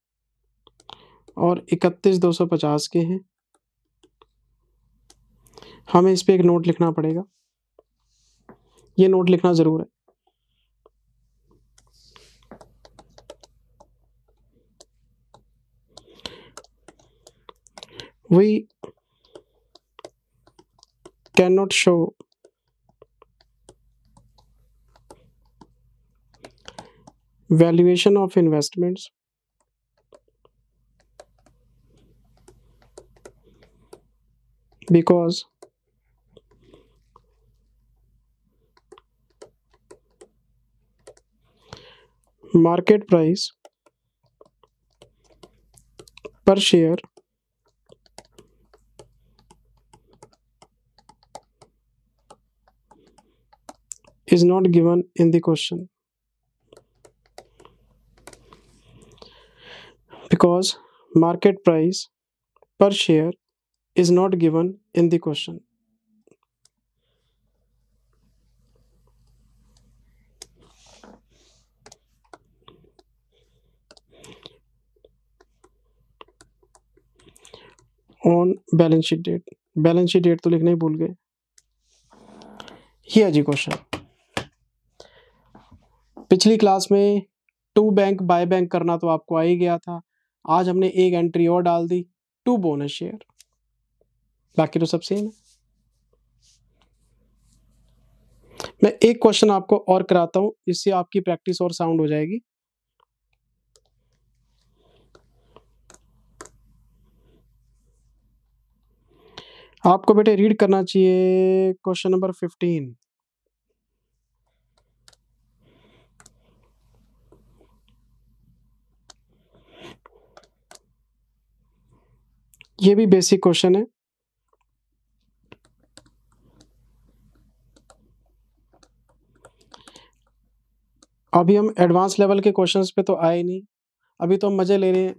और 31,250 के हैं। हमें इस पे एक नोट लिखना पड़ेगा, ये नोट लिखना जरूर है। We cannot show valuation of investments because market price per share is not given in the question. Because market price per share is not given in the question. On balance sheet date, balance sheet date तो लिखना ही भूल गए। ये है जी question. पिछली class में टू बैंक बाय बैंक करना तो आपको आ ही गया था। आज हमने एक एंट्री और डाल दी, टू बोनस शेयर, बाकी तो सब सेम है। मैं एक क्वेश्चन आपको और कराता हूं, इससे आपकी प्रैक्टिस और साउंड हो जाएगी। आपको बेटे रीड करना चाहिए क्वेश्चन नंबर 15। ये भी बेसिक क्वेश्चन है। अभी हम एडवांस लेवल के क्वेश्चंस पे तो आए नहीं, अभी तो हम मजे ले रहे हैं।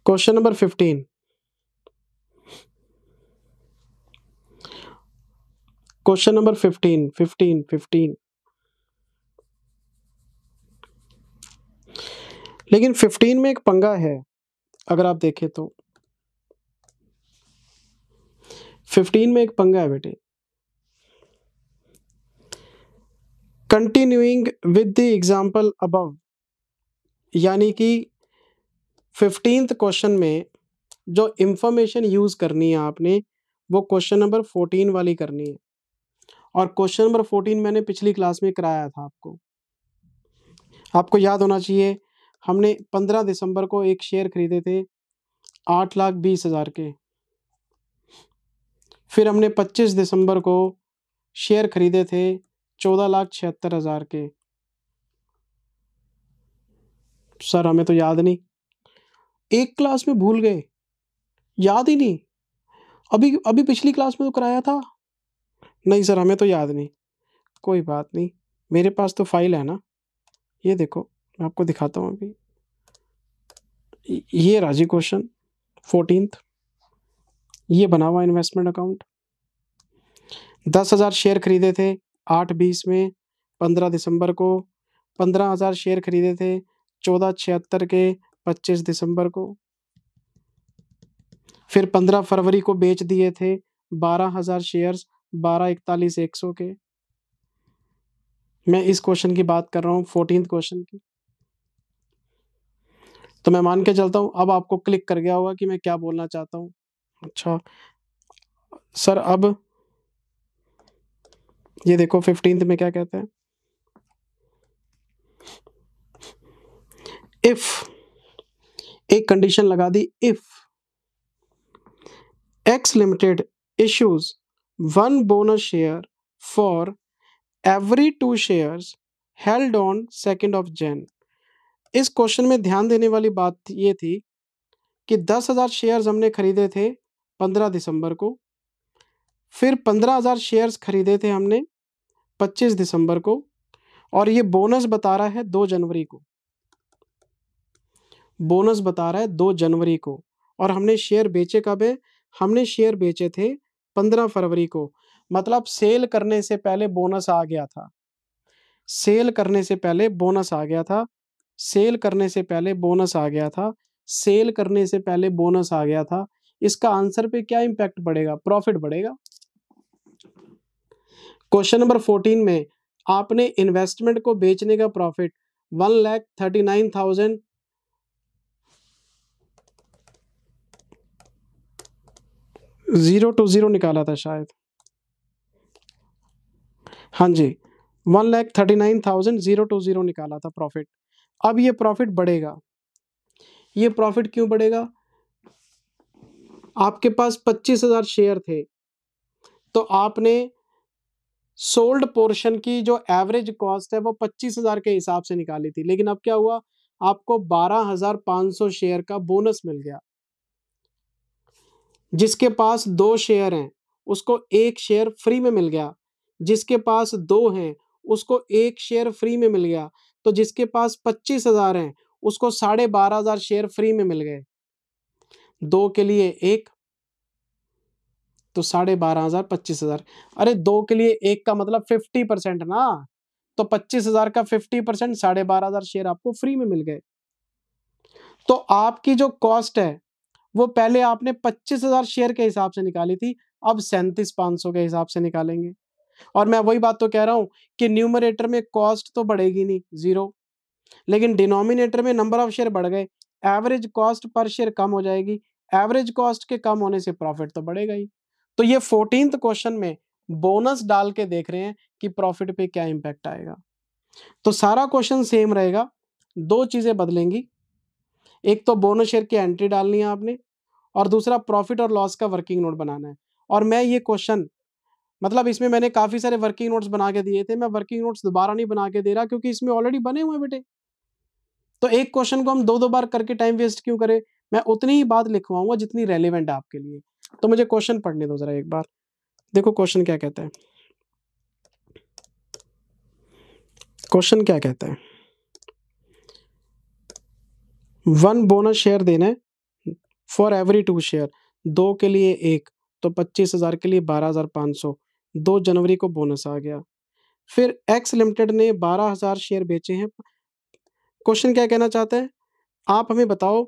क्वेश्चन नंबर 15, क्वेश्चन नंबर 15 लेकिन 15 में एक पंगा है, अगर आप देखें तो 15 में एक पंगा है बेटे। Continuing with the example above, यानी कि 15th क्वेश्चन में जो इंफॉर्मेशन यूज करनी है आपने, वो क्वेश्चन नंबर 14 वाली करनी है। और क्वेश्चन नंबर 14 मैंने पिछली क्लास में कराया था आपको। आपको याद होना चाहिए, हमने 15 दिसंबर को एक शेयर खरीदे थे 8,20,000 के। फिर हमने 25 दिसंबर को शेयर खरीदे थे 14,76,000 के। सर हमें तो याद नहीं, एक क्लास में भूल गए, याद ही नहीं। अभी अभी पिछली क्लास में तो कराया था। नहीं सर हमें तो याद नहीं। कोई बात नहीं, मेरे पास तो फाइल है ना, ये देखो मैं आपको दिखाता हूँ अभी। ये राजी क्वेश्चन 14th, ये बना हुआ इन्वेस्टमेंट अकाउंट। 10,000 शेयर खरीदे थे 8/20 में 15 दिसंबर को। 15,000 शेयर खरीदे थे 14,76 के 25 दिसंबर को। फिर 15 फरवरी को बेच दिए थे 12,000 शेयर्स 12,41,100 के। मैं इस क्वेश्चन की बात कर रहा हूँ 14th क्वेश्चन की। तो मैं मान के चलता हूँ अब आपको क्लिक कर गया होगा कि मैं क्या बोलना चाहता हूँ। अच्छा सर, अब ये देखो 15th में क्या कहते हैं। इफ, एक कंडीशन लगा दी, if X Limited issues one bonus share for every 2 shares held on 2nd of Jan। इस क्वेश्चन में ध्यान देने वाली बात ये थी कि 10,000 शेयर्स हमने खरीदे थे 15 दिसंबर को। फिर 15,000 शेयर्स खरीदे थे हमने 25 दिसंबर को। और ये बोनस बता रहा है 2 जनवरी को, बोनस बता रहा है 2 जनवरी को। और हमने शेयर बेचे कब है? हमने शेयर बेचे थे 15 फरवरी को। मतलब सेल करने से पहले बोनस आ गया था, सेल करने से पहले बोनस आ गया था, सेल करने से पहले बोनस आ गया था, सेल करने से पहले बोनस आ गया था। इसका आंसर पे क्या इंपैक्ट बढ़ेगा? प्रॉफिट बढ़ेगा। क्वेश्चन नंबर 14 में आपने इन्वेस्टमेंट को बेचने का प्रॉफिट 1,39,000 020 निकाला था शायद। हाँ जी, 1,39,020 निकाला था प्रॉफिट। अब ये प्रॉफिट बढ़ेगा। ये प्रॉफिट क्यों बढ़ेगा? आपके पास 25,000 शेयर थे, तो आपने सोल्ड पोर्शन की जो एवरेज कॉस्ट है वो 25,000 के हिसाब से निकाली थी। लेकिन अब क्या हुआ, आपको 12,500 शेयर का बोनस मिल गया। जिसके पास 2 शेयर हैं उसको 1 शेयर फ्री में मिल गया, जिसके पास 2 हैं उसको 1 शेयर फ्री में मिल गया। तो जिसके पास 25,000 हैं उसको 12,500 शेयर फ्री में मिल गए। 2 के लिए 1, तो 12,500 25,000। अरे 2 के लिए 1 का मतलब 50% ना, तो 25,000 का 50% 12,500 शेयर आपको फ्री में मिल गए। तो आपकी जो कॉस्ट है वो पहले आपने 25,000 शेयर के हिसाब से निकाली थी, अब 37,500 के हिसाब से निकालेंगे। और मैं वही बात तो कह रहा हूं कि न्यूमरेटर में कॉस्ट तो बढ़ेगी नहीं, 0, लेकिन डिनोमिनेटर में नंबर ऑफ शेयर बढ़ गए, एवरेज कॉस्ट पर शेयर कम हो जाएगी। एवरेज कॉस्ट के कम होने से प्रॉफिट तो बढ़ेगा ही। तो ये 14th क्वेश्चन में बोनस डाल के देख रहे हैं कि प्रॉफिट पे क्या इंपैक्ट आएगा। तो सारा क्वेश्चन सेम रहेगा, 2 चीजें बदलेंगी। एक तो बोनस शेयर की एंट्री डालनी है आपने, और दूसरा प्रॉफिट और लॉस का वर्किंग नोट बनाना है। और मैं ये क्वेश्चन, मतलब इसमें मैंने काफी सारे वर्किंग नोट्स बना के दिए थे, मैं वर्किंग नोट्स दोबारा नहीं बना के दे रहा क्योंकि इसमें ऑलरेडी बने हुए हैं बेटे। तो एक क्वेश्चन को हम 2-2 बार करके टाइम वेस्ट क्यों करें? मैं उतनी ही बात लिखवाऊंगा जितनी रेलेवेंट है आपके लिए। तो मुझे क्वेश्चन पढ़ने दो जरा एक बार। देखो क्वेश्चन क्या कहता है। क्वेश्चन क्या कहता है, 1 बोनस शेयर देना है फॉर एवरी 2 शेयर, 2 के लिए 1, तो 25,000 के लिए 12,500, 2 जनवरी को बोनस आ गया। फिर एक्स लिमिटेड ने 12,000 शेयर बेचे हैं। क्वेश्चन क्या कहना चाहता है, आप हमें बताओ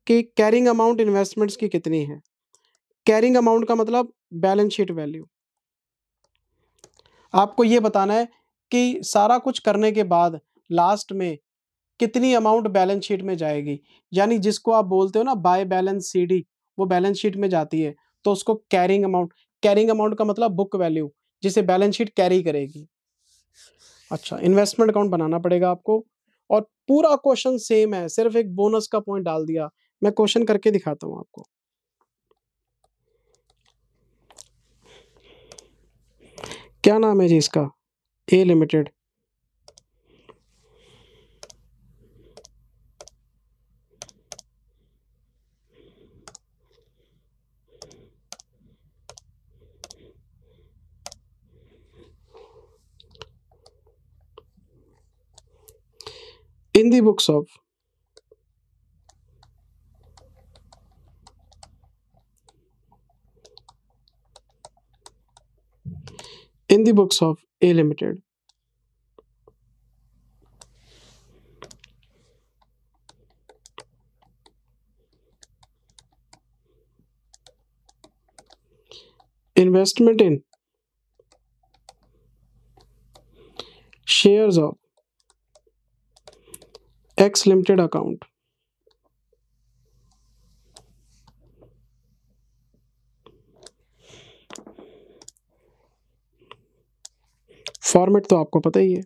कि कैरिंग अमाउंट इन्वेस्टमेंट्स की कितनी है। कैरिंग अमाउंट का मतलब बैलेंस शीट वैल्यू। आपको ये बताना है कि सारा कुछ करने के बाद लास्ट में कितनी अमाउंट बैलेंस शीट में जाएगी, यानी जिसको आप बोलते हो ना बाय बैलेंस सीडी, वो बैलेंस शीट में जाती है, तो उसको कैरिंग अमाउंट का मतलब बुक वैल्यू, जिसे बैलेंस शीट कैरी करेगी। अच्छा, इन्वेस्टमेंट अकाउंट बनाना पड़ेगा आपको, और पूरा क्वेश्चन सेम है, सिर्फ एक बोनस का पॉइंट डाल दिया। मैं क्वेश्चन करके दिखाता हूं आपको। क्या नाम है जी इसका, A limited. In the books of in the books of A Limited, investment in shares of X Limited account, format तो आपको पता ही है।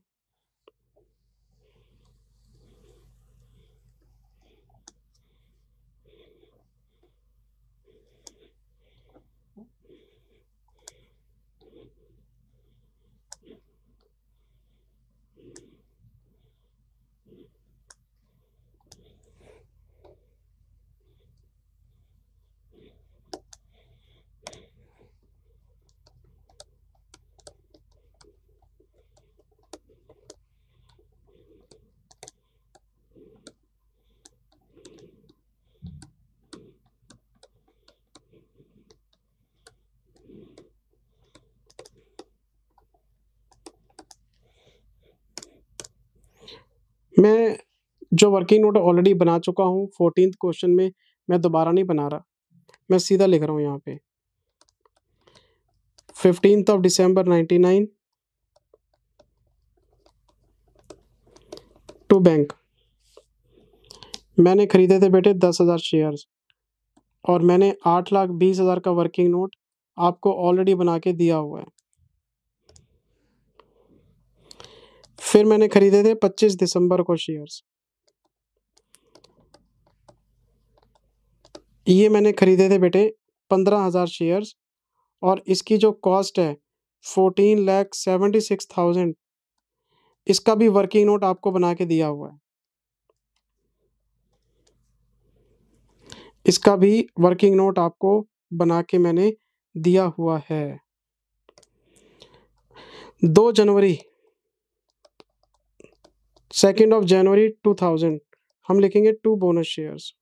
मैं जो वर्किंग नोट ऑलरेडी बना चुका हूँ 14th क्वेश्चन में, मैं दोबारा नहीं बना रहा, मैं सीधा लिख रहा हूँ यहाँ पे 15th of December 99 to bank. मैंने खरीदे थे बेटे 10,000 शेयर्स, और मैंने 8,20,000 का वर्किंग नोट आपको ऑलरेडी बना के दिया हुआ है। फिर मैंने खरीदे थे 25 दिसंबर को शेयर्स, ये मैंने खरीदे थे बेटे 15,000 शेयर्स, और इसकी जो कॉस्ट है 14,76,000, इसका भी वर्किंग नोट आपको बना के दिया हुआ है। इसका भी वर्किंग नोट आपको बना के मैंने दिया हुआ है। 2 जनवरी 2nd of January 2000 हम लिखेंगे 2 बोनस शेयर्स।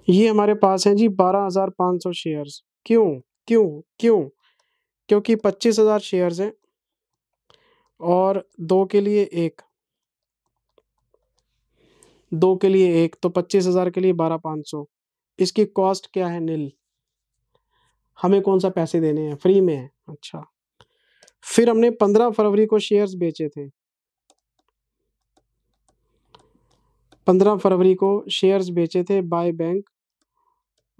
ये हमारे पास हैं जी 12,500 शेयर्स। क्यों क्यों क्यों? क्योंकि 25,000 शेयर्स हैं और 2 के लिए 1, 2 के लिए 1, तो 25,000 के लिए 12,500। इसकी कॉस्ट क्या है? नील। हमें कौन सा पैसे देने हैं? फ्री में है। अच्छा, फिर हमने 15 फरवरी को शेयर्स बेचे थे। 15 फरवरी को शेयर्स बेचे थे बाय बैंक,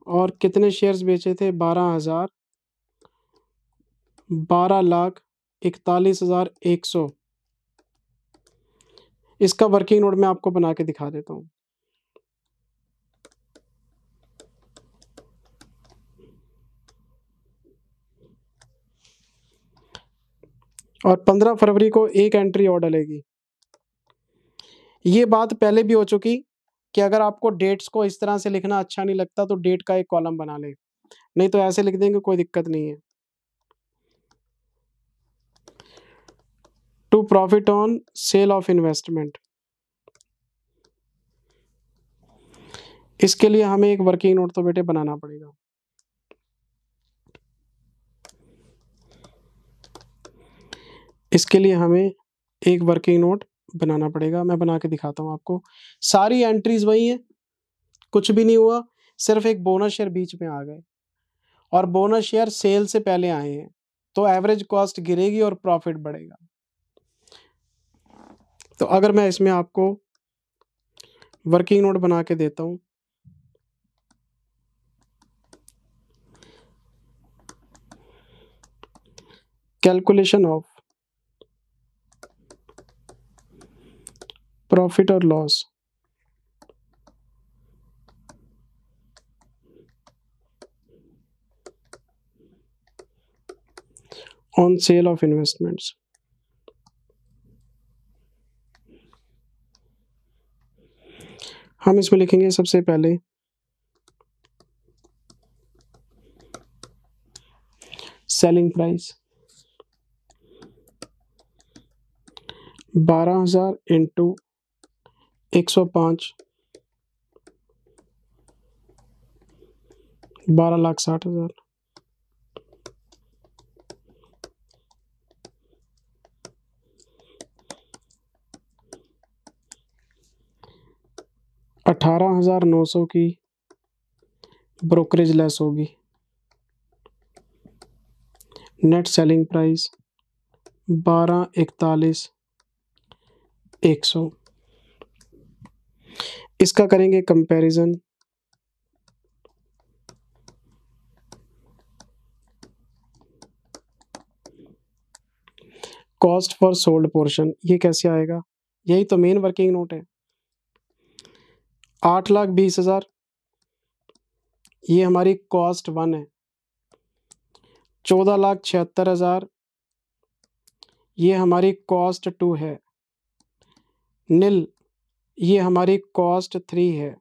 और कितने शेयर्स बेचे थे? 12,000, 12,41,100। इसका वर्किंग नोट मैं आपको बना के दिखा देता हूँ। और 15 फरवरी को एक एंट्री और डलेगी। ये बात पहले भी हो चुकी कि अगर आपको डेट्स को इस तरह से लिखना अच्छा नहीं लगता तो डेट का एक कॉलम बना ले, नहीं तो ऐसे लिख देंगे, कोई दिक्कत नहीं है। To profit on sale of investment. इसके लिए हमें एक वर्किंग नोट तो बेटे बनाना पड़ेगा। इसके लिए हमें एक वर्किंग नोट बनाना पड़ेगा। मैं बना के दिखाता हूँ आपको। सारी एंट्रीज वही हैं, कुछ भी नहीं हुआ, सिर्फ एक बोनस शेयर बीच में आ गए और बोनस शेयर सेल से पहले आए हैं, तो एवरेज कॉस्ट गिरेगी और प्रॉफिट बढ़ेगा। तो अगर मैं इसमें आपको वर्किंग नोट बना के देता हूँ, कैलकुलेशन ऑफ प्रॉफिट और loss on sale of investments. हम इसमें लिखेंगे सबसे पहले सेलिंग प्राइस 12,000 इंटू 105, 12,60,000। $18,900 की ब्रोकरेज लेस होगी। Net selling price 12,41,100। इसका करेंगे comparison. Cost for sold portion, ये कैसे आएगा? यही तो मेन वर्किंग नोट है। 8,20,000 ये हमारी कॉस्ट 1 है। 14,76,000 ये हमारी कॉस्ट 2 है। नील ये हमारी कॉस्ट 3 है।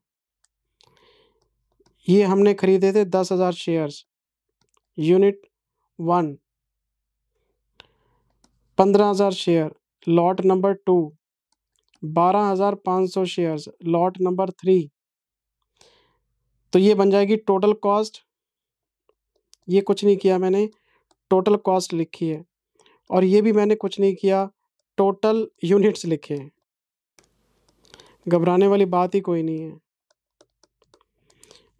ये हमने खरीदे थे 10,000 shares, unit 1। 15,000 share, lot number 2। 12,500 shares, lot number 3। तो ये बन जाएगी टोटल कॉस्ट। ये कुछ नहीं किया मैंने, टोटल कॉस्ट लिखी है। और ये भी मैंने कुछ नहीं किया, टोटल यूनिट्स लिखे हैं। घबराने वाली बात ही कोई नहीं है।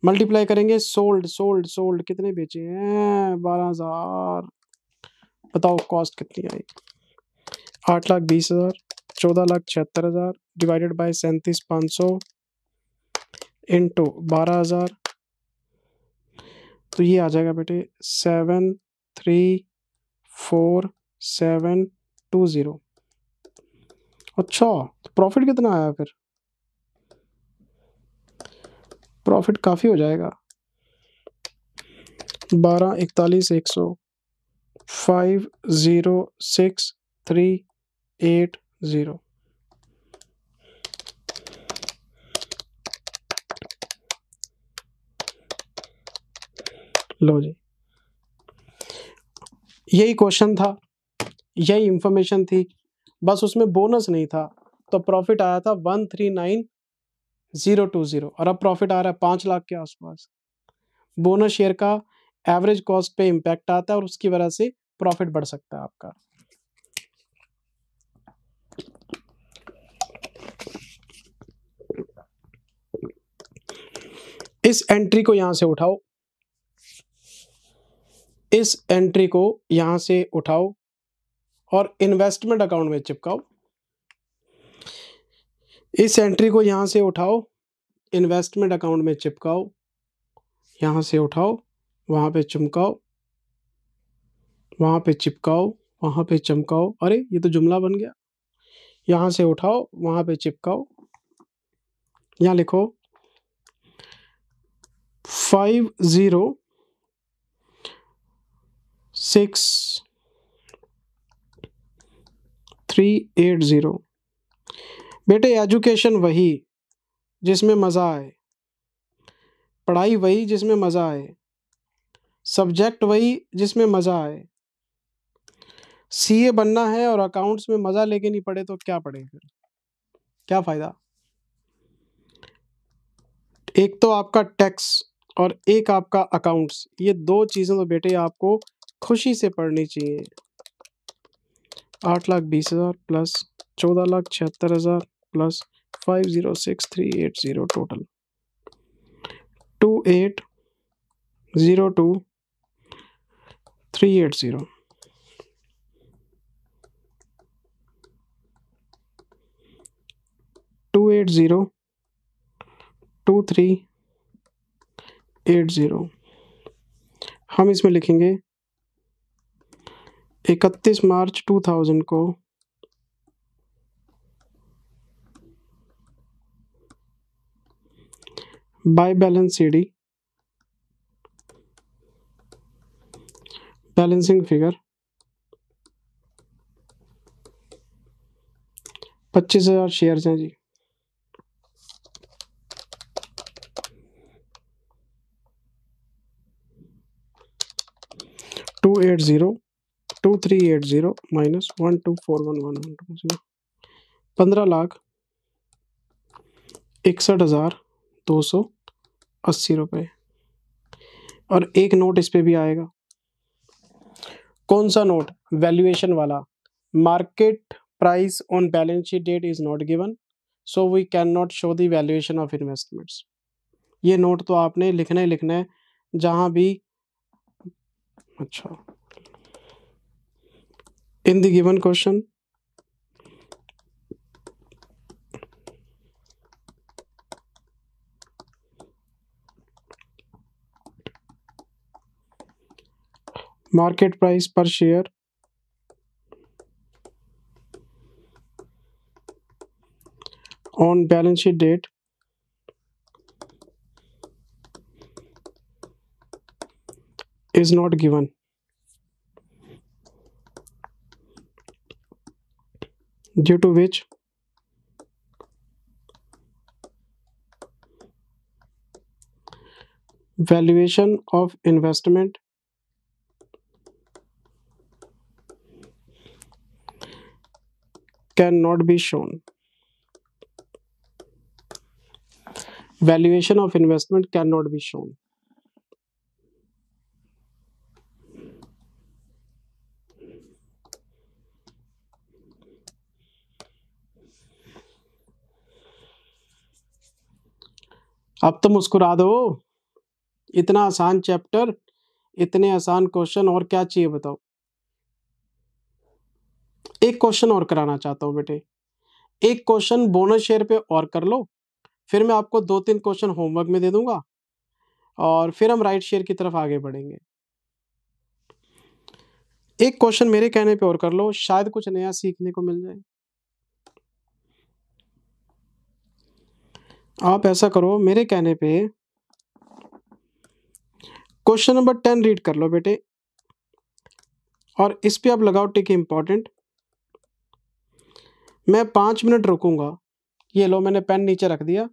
मल्टीप्लाई करेंगे, सोल्ड सोल्ड सोल्ड कितने बेचे हैं? 12,000। बताओ कॉस्ट कितनी आई? 8,20,000, 14,76,000 डिवाइडेड बाय 37,500 इंटू 12,000। तो ये आ जाएगा बेटे 7,3,4,7,2,0। अच्छा, तो प्रॉफिट कितना आया फिर? प्रॉफिट काफ़ी हो जाएगा। 12,41,100, 5,06,3,8,0। लो जी, यही क्वेश्चन था, यही इंफॉर्मेशन थी, बस उसमें बोनस नहीं था। तो प्रॉफिट आया था 139,020 और अब प्रॉफिट आ रहा है 5 लाख के आसपास। बोनस शेयर का एवरेज कॉस्ट पे इम्पैक्ट आता है और उसकी वजह से प्रॉफिट बढ़ सकता है आपका। इस एंट्री को यहां से उठाओ, इस एंट्री को यहां से उठाओ और इन्वेस्टमेंट अकाउंट में चिपकाओ। इस एंट्री को यहां से उठाओ, इन्वेस्टमेंट अकाउंट में चिपकाओ। यहां से उठाओ, वहां पे चिपकाओ, वहां पे चिपकाओ, वहां पे चमकाओ। अरे ये तो जुमला बन गया। यहां से उठाओ, वहां पे चिपकाओ। यहां लिखो 5,06,3,8,0। बेटे एजुकेशन वही जिसमें मज़ा आए, पढ़ाई वही जिसमें मज़ा आए, सब्जेक्ट वही जिसमें मज़ा आए। सीए बनना है और अकाउंट्स में मजा लेके नहीं पढ़े तो क्या पढ़े फिर, क्या फायदा। एक तो आपका टैक्स और एक आपका अकाउंट्स, ये दो चीजें तो बेटे आपको खुशी से पढ़नी चाहिए। 8,20,000 प्लस 14,76,000 प्लस 506,380 टोटल 28,02,380। 28,02,380 हम इसमें लिखेंगे 31 मार्च 2000 को by balance CD balancing figure 25,000 shares हैं जी। 28,02,380 माइनस 12,411,120 15,61,280 रुपये। और एक नोट इस पे भी आएगा। कौन सा नोट? वैल्यूएशन वाला। Market price on balance sheet date is not given, so we can not show the valuation of investments. ये नोट तो आपने लिखना ही लिखना है जहां भी। अच्छा, in the given question market price per share on balance sheet date is not given, due to which valuation of investment cannot be shown. Valuation of investment cannot be shown. अब तो मुस्कुरा दो, इतना आसान चैप्टर, इतने आसान question, और क्या चाहिए बताओ। एक क्वेश्चन और कराना चाहता हूं बेटे, एक क्वेश्चन बोनस शेयर पे और कर लो, फिर मैं आपको 2-3 क्वेश्चन होमवर्क में दे दूंगा और फिर हम राइट शेयर की तरफ आगे बढ़ेंगे। एक क्वेश्चन मेरे कहने पे और कर लो, शायद कुछ नया सीखने को मिल जाए। आप ऐसा करो, मेरे कहने पे क्वेश्चन नंबर 10 रीड कर लो बेटे, और इस पे आप लगाओ टिक इम्पोर्टेंट। मैं 5 मिनट रुकूंगा। ये लो, मैंने पेन नीचे रख दिया,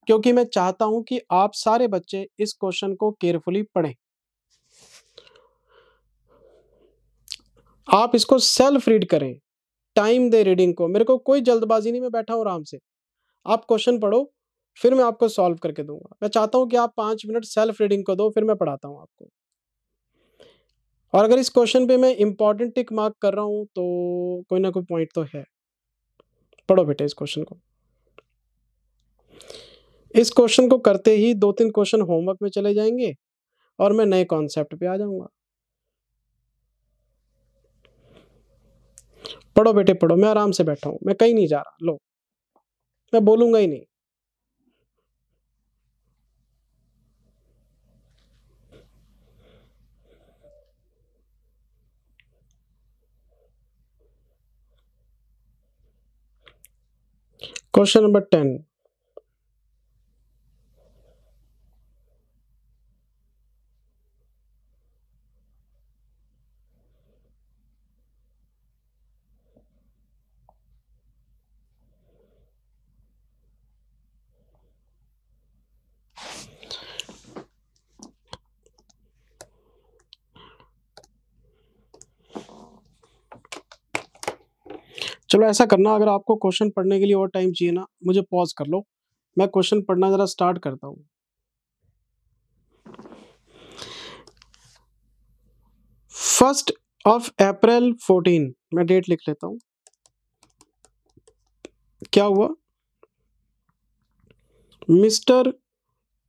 क्योंकि मैं चाहता हूं कि आप सारे बच्चे इस क्वेश्चन को केयरफुली पढ़ें। आप इसको सेल्फ रीड करें, टाइम दे रीडिंग को। मेरे को कोई जल्दबाजी नहीं, मैं बैठा हूं आराम से। आप क्वेश्चन पढ़ो, फिर मैं आपको सॉल्व करके दूंगा। मैं चाहता हूं कि आप 5 मिनट सेल्फ रीडिंग को दो, फिर मैं पढ़ाता हूं आपको। और अगर इस क्वेश्चन पे मैं इंपॉर्टेंट टिक मार्क कर रहा हूं तो कोई ना कोई पॉइंट तो है। पढ़ो बेटे इस क्वेश्चन को। इस क्वेश्चन को करते ही 2-3 क्वेश्चन होमवर्क में चले जाएंगे और मैं नए कॉन्सेप्ट पे आ जाऊंगा। पढ़ो बेटे पढ़ो, मैं आराम से बैठा हूं, मैं कहीं नहीं जा रहा। लो, मैं बोलूंगा ही नहीं। क्वेश्चन नंबर 10, चलो ऐसा करना, अगर आपको क्वेश्चन पढ़ने के लिए और टाइम चाहिए ना, मुझे पॉज कर लो, मैं क्वेश्चन पढ़ना जरा स्टार्ट करता हूँ। फर्स्ट ऑफ अप्रैल 14, मैं डेट लिख लेता हूँ। क्या हुआ? Mister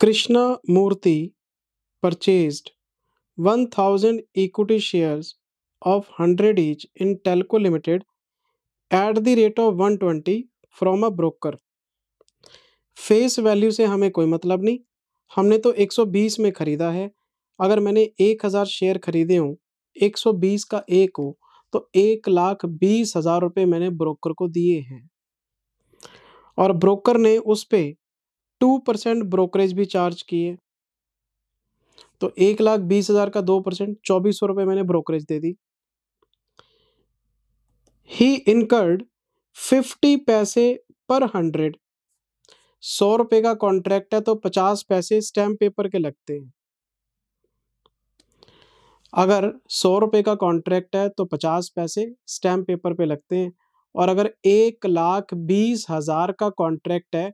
Krishna Murthy purchased 1000 equity shares of 100 each in Telco Limited at the rate of 120 from a broker. Face value से हमें कोई मतलब नहीं, हमने तो 120 में खरीदा है। अगर मैंने 1000 शेयर खरीदे हों, 120 का 1 हो, तो 1,20,000 रुपये मैंने ब्रोकर को दिए हैं, और ब्रोकर ने उस पे 2% ब्रोकरेज भी चार्ज किए। तो 1,20,000 का 2%, 2400 रुपये मैंने ब्रोकरेज दे दी। ही इनकर्ड 50 पैसे पर 100। 100 रुपए का कॉन्ट्रैक्ट है तो 50 पैसे स्टैम्प पेपर के लगते हैं। अगर 100 रुपए का कॉन्ट्रैक्ट है तो 50 पैसे स्टैम्प पेपर पे लगते हैं, और अगर 1,20,000 का कॉन्ट्रैक्ट है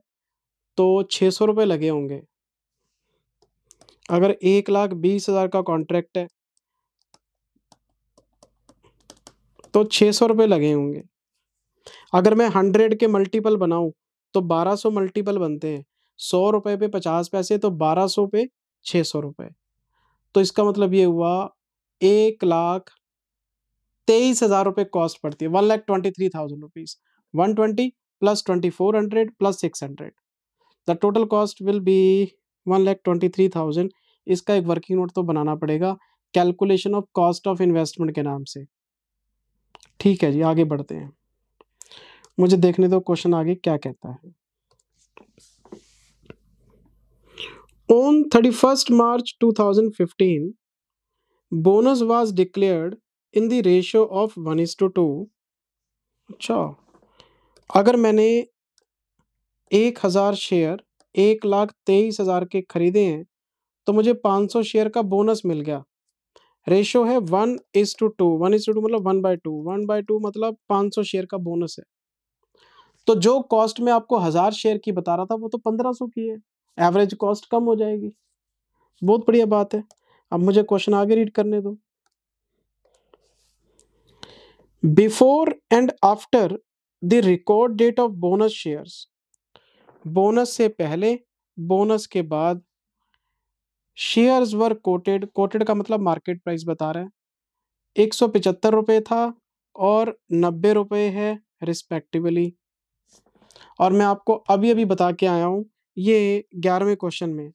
तो 600 रुपये लगे होंगे। अगर 1,20,000 का कॉन्ट्रैक्ट है तो 600 रुपये लगे होंगे। अगर मैं 100 के मल्टीपल बनाऊं तो 1200 मल्टीपल बनते हैं। 100 रुपये पे 50 पैसे तो 1200 पे 600 रुपये। तो इसका मतलब ये हुआ 1,23,000 रुपये कॉस्ट पड़ती है। 1,23,000 rupees. 120 plus 2,400 plus 600, the total cost will be 1,23,000। इसका एक वर्किंग नोट तो बनाना पड़ेगा calculation of cost of investment के नाम से। ठीक है जी, आगे बढ़ते हैं। मुझे देखने दो क्वेश्चन आगे क्या कहता है। On 31st March 2015, bonus was declared in the ratio of 1:2। अच्छा, अगर मैंने 1,000 शेयर 1,23,000 के खरीदे हैं तो मुझे 500 शेयर का बोनस मिल गया। रेशो है 1:2। 1:2 मतलब 1/2। 1/2 मतलब 500 शेयर का बोनस है। तो जो कॉस्ट में आपको 1000 शेयर की बता रहा था वो तो 1500 की है। एवरेज कॉस्ट कम हो जाएगी। बहुत बढ़िया बात है। अब मुझे क्वेश्चन आगे रीड करने दो। Before and after the record date of bonus shares, bonus से पहले, बोनस के बाद, शेयर्स वर कोटेड। कोटेड का मतलब मार्केट प्राइस बता रहा है। 175 रुपये था और 90 रुपये है रिस्पेक्टिवली। और मैं आपको अभी अभी बता के आया हूं, ये 11वें क्वेश्चन में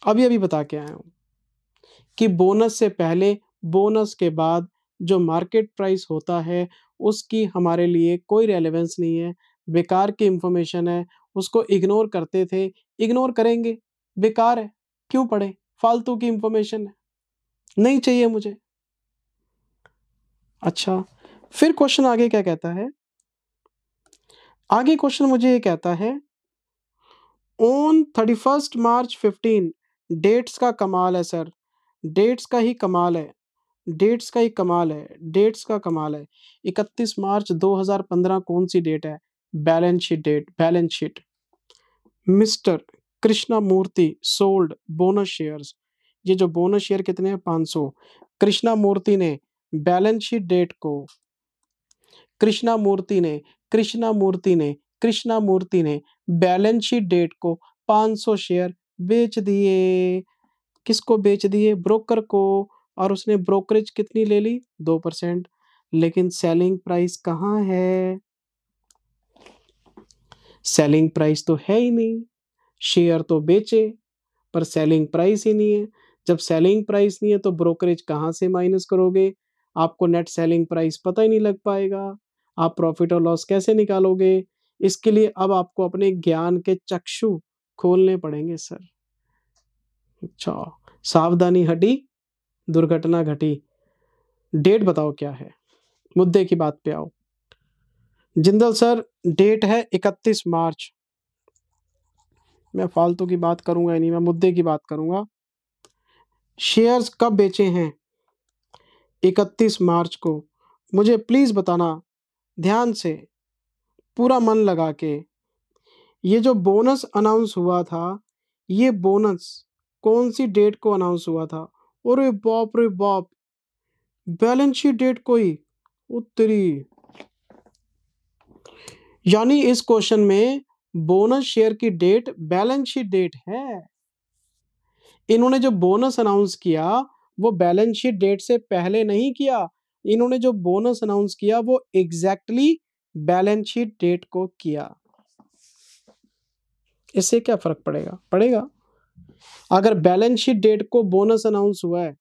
अभी अभी बता के आया हूं कि बोनस से पहले, बोनस के बाद जो मार्केट प्राइस होता है उसकी हमारे लिए कोई रेलेवेंस नहीं है, बेकार की इंफॉर्मेशन है, उसको इग्नोर करते थे, इग्नोर करेंगे, बेकार है, क्यों पढ़े, फालतू की इंफॉर्मेशन है, नहीं चाहिए मुझे। अच्छा, फिर क्वेश्चन आगे क्या कहता है? आगे क्वेश्चन मुझे ये कहता है, ऑन 31st March 15, डेट्स का कमाल है सर, डेट्स का ही कमाल है, डेट्स का ही कमाल है, डेट्स का कमाल है। 31 मार्च 2015 कौन सी डेट है? Balance sheet date, balance sheet. Mister Krishna Murthy sold bonus shares. ये जो बोनस शेयर कितने हैं? 500। कृष्णा मूर्ति ने बैलेंस शीट डेट को, कृष्णा मूर्ति ने कृष्णा मूर्ति ने कृष्णा मूर्ति ने बैलेंस शीट डेट को 500 शेयर बेच दिए। किसको बेच दिए? ब्रोकर को। और उसने ब्रोकरेज कितनी ले ली? 2%। लेकिन सेलिंग प्राइस कहाँ है? सेलिंग प्राइस तो है ही नहीं। शेयर तो बेचे पर सेलिंग प्राइस ही नहीं है। जब सेलिंग प्राइस नहीं है तो ब्रोकरेज कहाँ से माइनस करोगे? आपको नेट सेलिंग प्राइस पता ही नहीं लग पाएगा। आप प्रॉफिट और लॉस कैसे निकालोगे? इसके लिए अब आपको अपने ज्ञान के चक्षु खोलने पड़ेंगे सर। अच्छा, सावधानी हटी, दुर्घटना घटी। डेट बताओ क्या है? मुद्दे की बात पे आओ। जिंदल सर, डेट है 31 मार्च। मैं फालतू की बात करूंगा ही नहीं, मैं मुद्दे की बात करूंगा। शेयर्स कब बेचे हैं? 31 मार्च को। मुझे प्लीज बताना ध्यान से, पूरा मन लगा के, ये जो बोनस अनाउंस हुआ था, ये बोनस कौन सी डेट को अनाउंस हुआ था? अरे बाप रे बाप, बैलेंस शीट डेट को ही। उत्तरी, यानी इस क्वेश्चन में बोनस शेयर की डेट बैलेंस शीट डेट है। इन्होंने जो बोनस अनाउंस किया वो बैलेंस शीट डेट से पहले नहीं किया, इन्होंने जो बोनस अनाउंस किया वो एग्जैक्टली बैलेंस शीट डेट को किया। इससे क्या फर्क पड़ेगा? पड़ेगा। अगर बैलेंस शीट डेट को बोनस अनाउंस हुआ है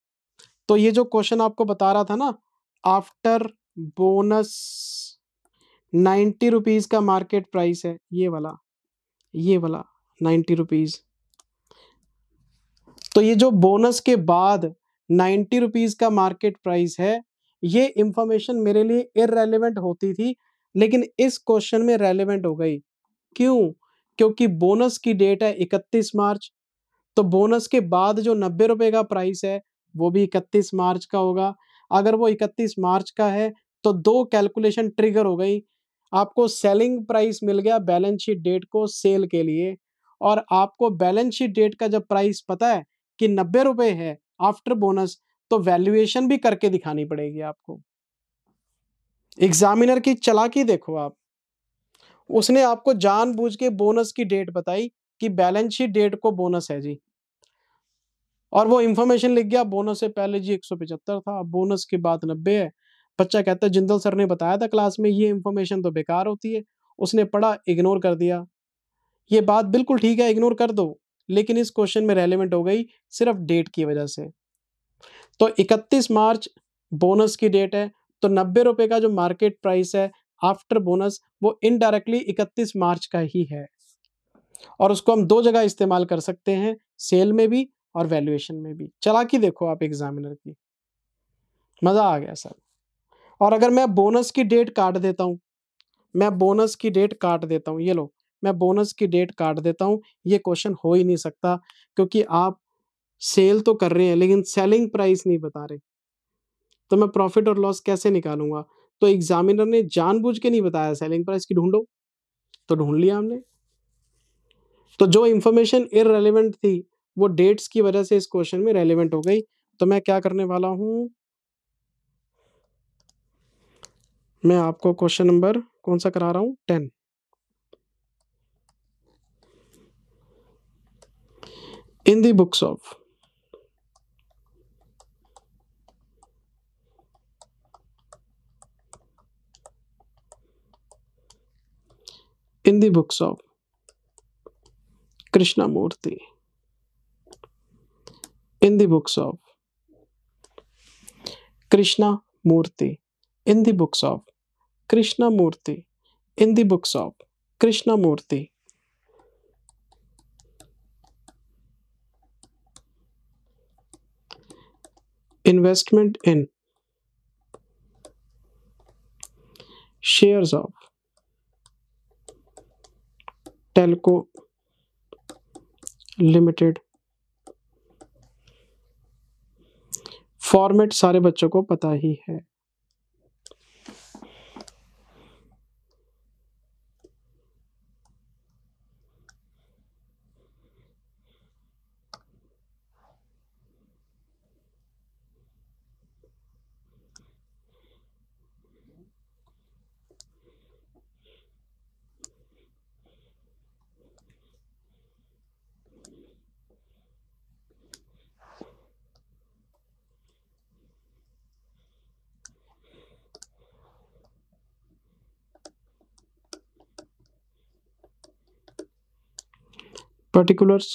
तो ये जो क्वेश्चन आपको बता रहा था ना, आफ्टर बोनस 90 रुपीज का मार्केट प्राइस है, ये वाला 90 रुपीज। तो ये जो बोनस के बाद 90 रुपीज का मार्केट प्राइस है, ये इंफॉर्मेशन मेरे लिए इररेलेवेंट होती थी, लेकिन इस क्वेश्चन में रेलेवेंट हो गई। क्यों? क्योंकि बोनस की डेट है 31 मार्च, तो बोनस के बाद जो 90 रुपए का प्राइस है वो भी 31 मार्च का होगा। अगर वो 31 मार्च का है तो दो कैलकुलेशन ट्रिगर हो गई। आपको सेलिंग प्राइस मिल गया बैलेंस शीट डेट को सेल के लिए, और आपको बैलेंस शीट डेट का जब प्राइस पता है कि 90 रुपए है आफ्टर बोनस, तो वैल्यूएशन भी करके दिखानी पड़ेगी आपको। एग्जामिनर की चालाकी देखो आप, उसने आपको जानबूझ के बोनस की डेट बताई कि बैलेंस शीट डेट को बोनस है जी, और वो इंफॉर्मेशन लिख गया बोनस से पहले जी 175 था, बोनस के बाद 90 है। बच्चा कहता है जिंदल सर ने बताया था क्लास में ये इंफॉर्मेशन तो बेकार होती है, उसने पढ़ा, इग्नोर कर दिया। ये बात बिल्कुल ठीक है, इग्नोर कर दो, लेकिन इस क्वेश्चन में रेलेवेंट हो गई सिर्फ डेट की वजह से। तो 31 मार्च बोनस की डेट है, तो 90 रुपए का जो मार्केट प्राइस है आफ्टर बोनस वो इनडायरेक्टली 31 मार्च का ही है, और उसको हम दो जगह इस्तेमाल कर सकते हैं, सेल में भी और वैल्यूएशन में भी। चालाकी देखो आप एग्जामिनर की, मजा आ गया सर। और अगर मैं बोनस की डेट काट देता हूं, मैं बोनस की डेट काट देता हूं, ये लो, मैं बोनस की डेट काट देता हूं, ये क्वेश्चन हो ही नहीं सकता, क्योंकि आप सेल तो कर रहे हैं लेकिन सेलिंग प्राइस नहीं बता रहे, तो मैं प्रॉफिट और लॉस कैसे निकालूंगा? तो एग्जामिनर ने जानबूझ के नहीं बताया सेलिंग प्राइस की ढूंढो, तो ढूंढ लिया हमने। तो जो इंफॉर्मेशन इररेलेवेंट थी वो डेट्स की वजह से इस क्वेश्चन में रेलेवेंट हो गई। तो मैं क्या करने वाला हूं, मैं आपको क्वेश्चन नंबर कौन सा करा रहा हूं, 10। इन the books of in the books of Krishnamurti, in the books of Krishnamurti, in the books of Krishnamurti, in the books of Krishnamurti, investment in shares of Telco Limited, format सारे बच्चों को पता ही है। particulars,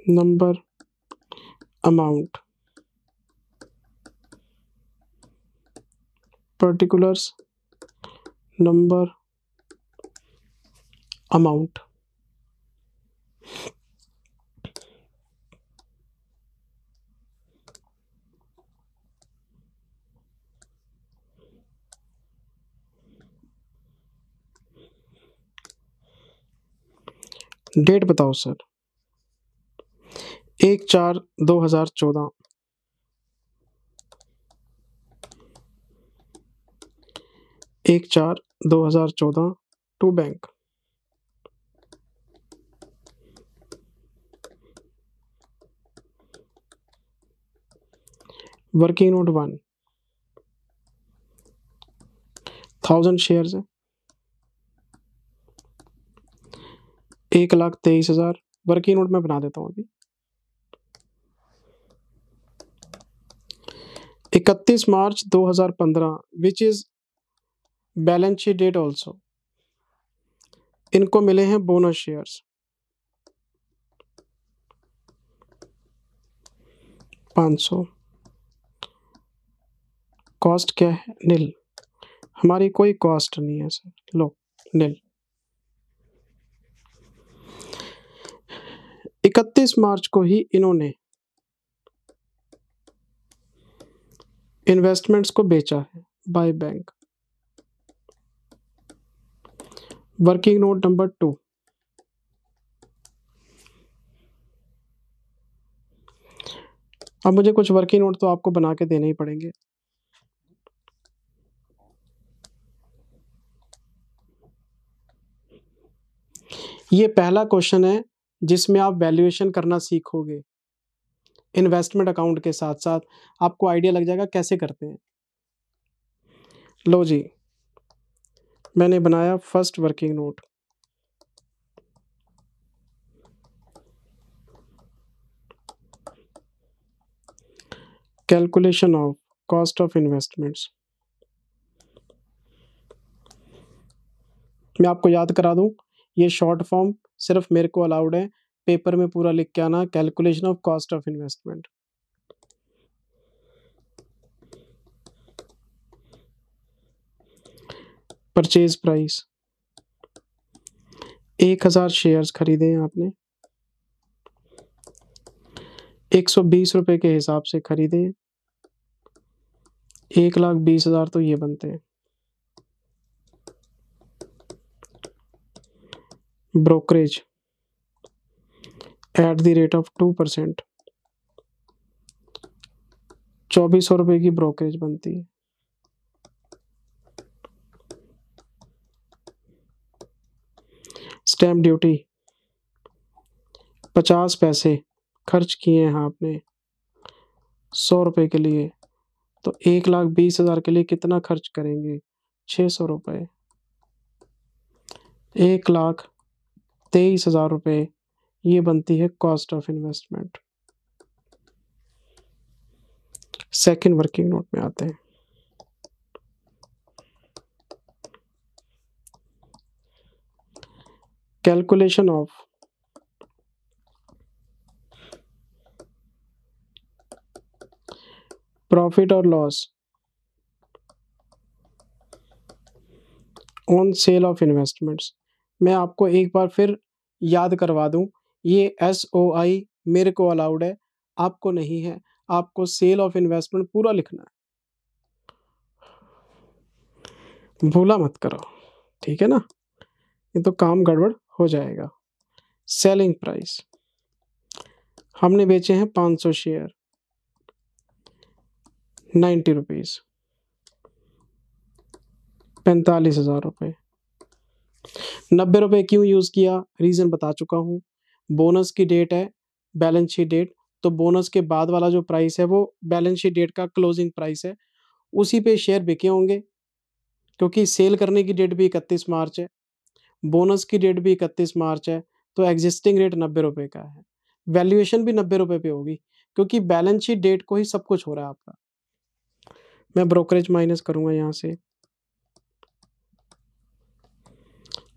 number, amount, particulars, number, amount। Date बताओ sir, 1/4/2014, 1/4/2014 to bank. Working note 1 1000 shares है, 1,23,000। Working note मैं बना देता हूँ अभी। 31 मार्च 2015 which is balance sheet date also. इनको मिले हैं बोनस शेयर्स 500। कॉस्ट क्या है? नील। हमारी कोई कॉस्ट नहीं है सर, लो नील। 31 मार्च को ही इन्होंने इन्वेस्टमेंट्स को बेचा है by bank. Working note number 2 अब मुझे कुछ वर्किंग नोट तो आपको बना के देने ही पड़ेंगे। ये पहला क्वेश्चन है जिसमें आप वैल्यूएशन करना सीखोगे इन्वेस्टमेंट अकाउंट के साथ साथ। आपको आइडिया लग जाएगा कैसे करते हैं। लो जी, मैंने बनाया first working note. Calculation of cost of investments. मैं आपको याद करा दूं, ये शॉर्ट फॉर्म सिर्फ मेरे को अलाउड है। पेपर में पूरा लिख के आना, calculation of cost of investment. Purchase price 1000 shares खरीदे हैं आपने, 120 रुपए के हिसाब से खरीदे हैं। 1,20,000 तो ये बनते हैं। Brokerage eight the rate of 2%, 2400 रुपए की ब्रोकरेज बनती है। स्टैम्प ड्यूटी 50 पैसे खर्च किए हैं आपने 100 रुपए के लिए, तो 1,20,000 के लिए कितना खर्च करेंगे? 600 रुपए। 1,23,000 रुपए ये बनती है cost of investment. Second working note में आते हैं। कैलकुलेशन ऑफ प्रॉफिट और loss on sale of investments. मैं आपको एक बार फिर याद करवा दूं, ये SOI मेरे को अलाउड है, आपको नहीं है। आपको सेल ऑफ इन्वेस्टमेंट पूरा लिखना है, भूला मत करो, ठीक है ना? ये तो काम गड़बड़ हो जाएगा। सेलिंग प्राइस हमने बेचे हैं 500 शेयर 90 रुपीज, 45,000 रुपए। 90 रुपए क्यों यूज किया, रीजन बता चुका हूँ। बोनस की डेट है बैलेंस शीट डेट, तो बोनस के बाद वाला जो प्राइस है वो बैलेंस शीट डेट का क्लोजिंग प्राइस है, उसी पे शेयर बिके होंगे। क्योंकि सेल करने की डेट भी 31 मार्च है, बोनस की डेट भी 31 मार्च है, तो एग्जिस्टिंग रेट 90 रुपए का है। वैल्यूएशन भी 90 रुपए पे होगी, क्योंकि बैलेंस शीट डेट को ही सब कुछ हो रहा है आपका। मैं ब्रोकरेज माइनस करूंगा यहाँ से,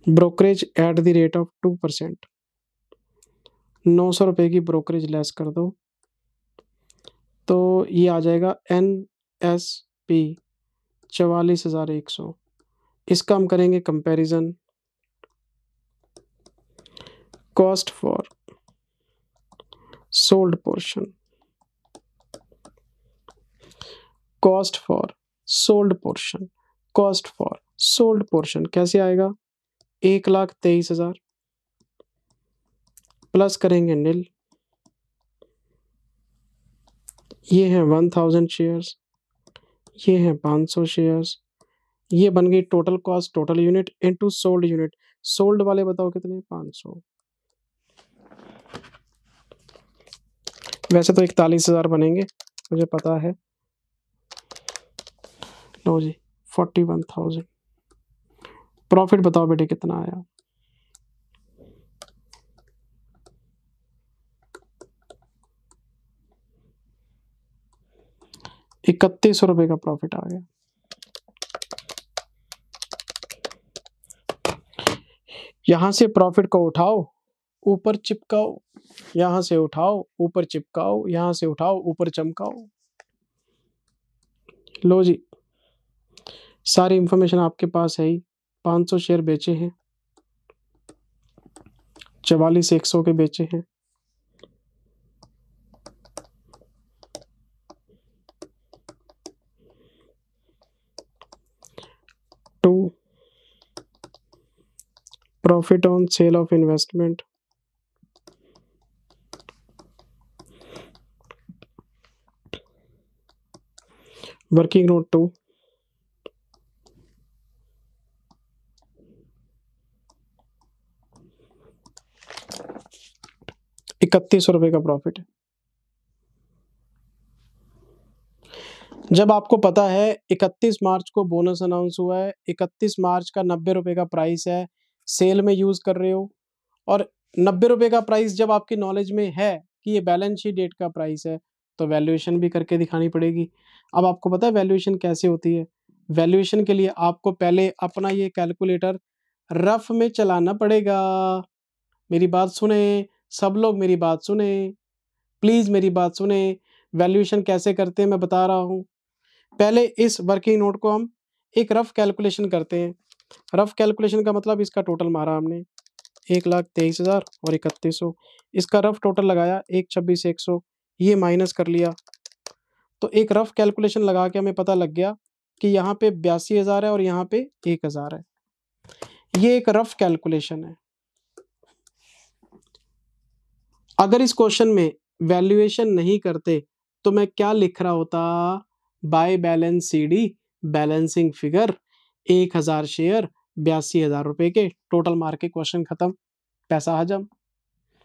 brokerage eight the rate of 2%, 900 रुपए की ब्रोकरेज लेस कर दो, तो ये आ जाएगा NSP 44,100। इसका हम करेंगे comparison. Cost for sold portion, cost for sold portion, cost for sold portion कैसे आएगा? 1,23,000 प्लस करेंगे नील, ये है 1000 शेयर्स, ये है 500 शेयर्स, ये बन गई total cost total unit into sold unit. Sold वाले बताओ कितने, 500। वैसे तो 41,000 बनेंगे, मुझे पता है। लो जी 41,000। प्रॉफिट बताओ बेटे कितना आया। 31 रुपए का प्रॉफिट आ गया। यहां से प्रॉफिट को उठाओ, ऊपर चिपकाओ, यहां से उठाओ ऊपर चिपकाओ, यहां से उठाओ ऊपर चमकाओ। लो जी सारी इंफॉर्मेशन आपके पास है ही। 500 शेयर बेचे हैं, 44 100 के बेचे हैं। To profit on sale of investment, working note 2, ₹31 का प्रॉफिट है। जब आपको पता है 31 मार्च को बोनस अनाउंस हुआ है, 31 मार्च का 90 रुपए का प्राइस है, सेल में यूज कर रहे हो, और 90 रुपए का प्राइस जब आपकी नॉलेज में है कि ये बैलेंस शीट डेट का प्राइस है, तो वैल्यूएशन भी करके दिखानी पड़ेगी। अब आपको पता है वैल्यूएशन कैसे होती है। वैल्यूएशन के लिए आपको पहले अपना ये कैलकुलेटर रफ में चलाना पड़ेगा। मेरी बात सुने, सब लोग मेरी बात सुने, प्लीज मेरी बात सुने। वैल्यूएशन कैसे करते हैं मैं बता रहा हूँ। पहले इस वर्किंग नोट को हम एक रफ कैलकुलेशन करते हैं। रफ कैलकुलेशन का मतलब इसका टोटल मारा हमने 1,23,000 और 3,100। इसका रफ टोटल लगाया 1,26,100, ये माइनस कर लिया, तो एक रफ कैलकुलेशन लगा के हमें पता लग गया कि यहाँ पे 82,000 है और यहाँ पे 1,000 है। ये एक रफ कैलकुलेशन है। अगर इस क्वेश्चन में वैल्यूएशन नहीं करते तो मैं क्या लिख रहा होता, by balance CD balancing figure 1,000 share 82,000 रुपए के टोटल मार के क्वेश्चन खत्म, पैसा हजम।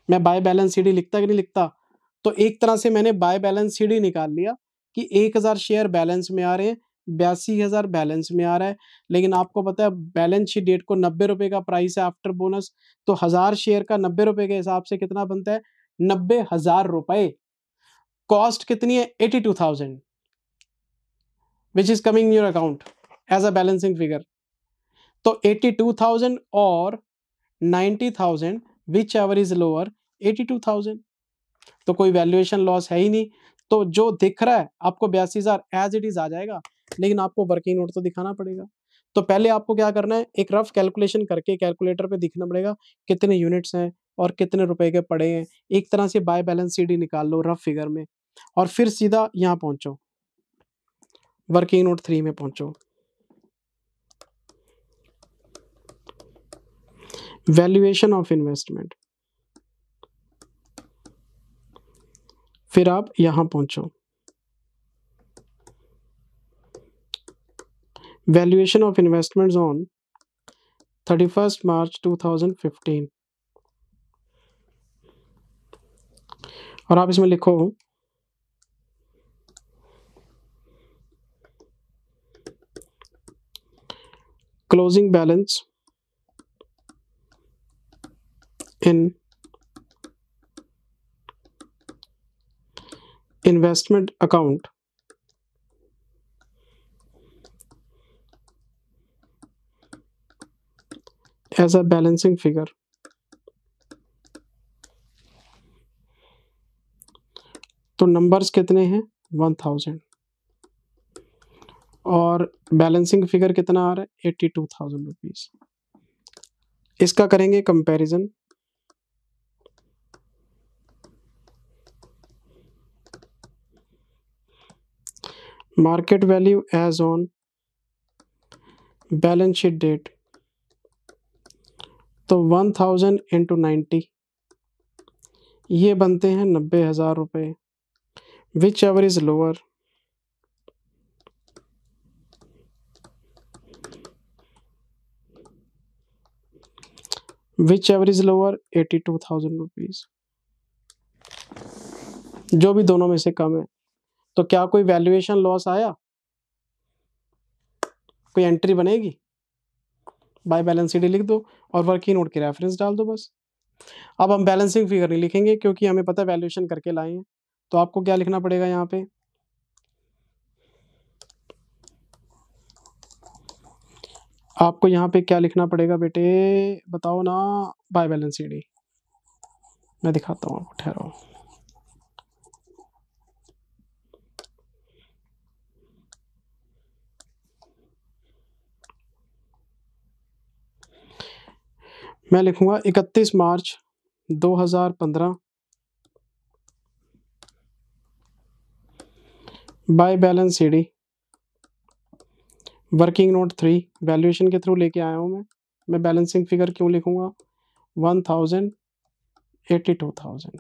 मैं बाय बैलेंस सीडी लिखता कि नहीं लिखता। तो एक तरह से मैंने बाय बैलेंस सीडी निकाल लिया कि 1,000 शेयर बैलेंस में आ रहे हैं, 82,000 बैलेंस में आ रहा है। लेकिन आपको पता है बैलेंस शीट डेट को 90 रुपए का प्राइस है आफ्टर बोनस, तो 1000 शेयर का 90 रुपए के हिसाब से कितना बनता है, 90,000 रुपए। कॉस्ट कितनी है, 82,000, which is coming in your account as a balancing figure. तो 82,000 और 90,000 विच एवर इज लोअर, 82,000। तो कोई वैल्यूएशन लॉस है ही नहीं। तो जो दिख रहा है आपको 82,000 एज इट इज आ जाएगा, लेकिन आपको वर्किंग नोट तो दिखाना पड़ेगा। तो पहले आपको क्या करना है, एक रफ कैलकुलेशन करके कैलकुलेटर पे दिखना पड़ेगा कितने यूनिट्स हैं और कितने रुपए के पड़े हैं। एक तरह से बाय बैलेंस सीडी निकाल लो रफ फिगर में, और फिर सीधा यहाँ पहुंचो, वर्किंग नोट 3 में पहुंचो, वैल्यूएशन ऑफ इन्वेस्टमेंट। फिर आप यहां पहुंचो, वैल्यूएशन ऑफ इन्वेस्टमेंट्स ऑन 31 मार्च 2015, और आप इसमें लिखो closing balance in investment account as a balancing figure. तो नंबर्स कितने हैं, 1000, और बैलेंसिंग फिगर कितना आ रहा है, 82,000 रुपीज। इसका करेंगे comparison. Market value as on balance sheet date, तो 1000 इंटू 90, ये बनते हैं 90,000 रुपए। Whichever is lower, whichever is lower 82,000 rupees, जो भी दोनों में से कम है। तो क्या कोई वैल्यूएशन लॉस आया, कोई एंट्री बनेगी? बाय बैलेंस शीट लिख दो और वर्किंग नोट के रेफरेंस डाल दो बस। अब हम बैलेंसिंग फिगर नहीं लिखेंगे क्योंकि हमें पता है वैल्यूएशन करके लाए हैं। तो आपको क्या लिखना पड़ेगा यहाँ पे, आपको यहाँ पे क्या लिखना पड़ेगा बेटे, बताओ ना। बाय बैलेंस शीट, मैं दिखाता हूँ आपको, ठहराओ। मैं लिखूंगा 31 मार्च 2015 by balance sheet, working note 3 valuation के थ्रू लेके आया हूँ मैं बैलेंसिंग फिगर क्यों लिखूंगा, 1000 82,000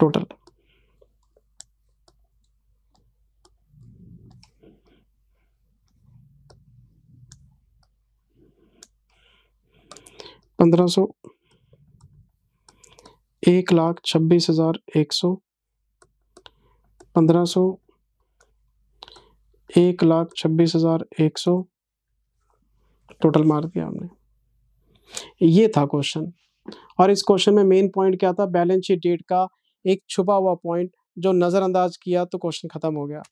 टोटल। पंद्रह सौ, 1,26,100, 1500, 1,26,100 टोटल मार दिया हमने। ये था क्वेश्चन, और इस क्वेश्चन में मेन पॉइंट क्या था, बैलेंस शीट डेट का एक छुपा हुआ पॉइंट जो नजरअंदाज किया तो क्वेश्चन खत्म हो गया,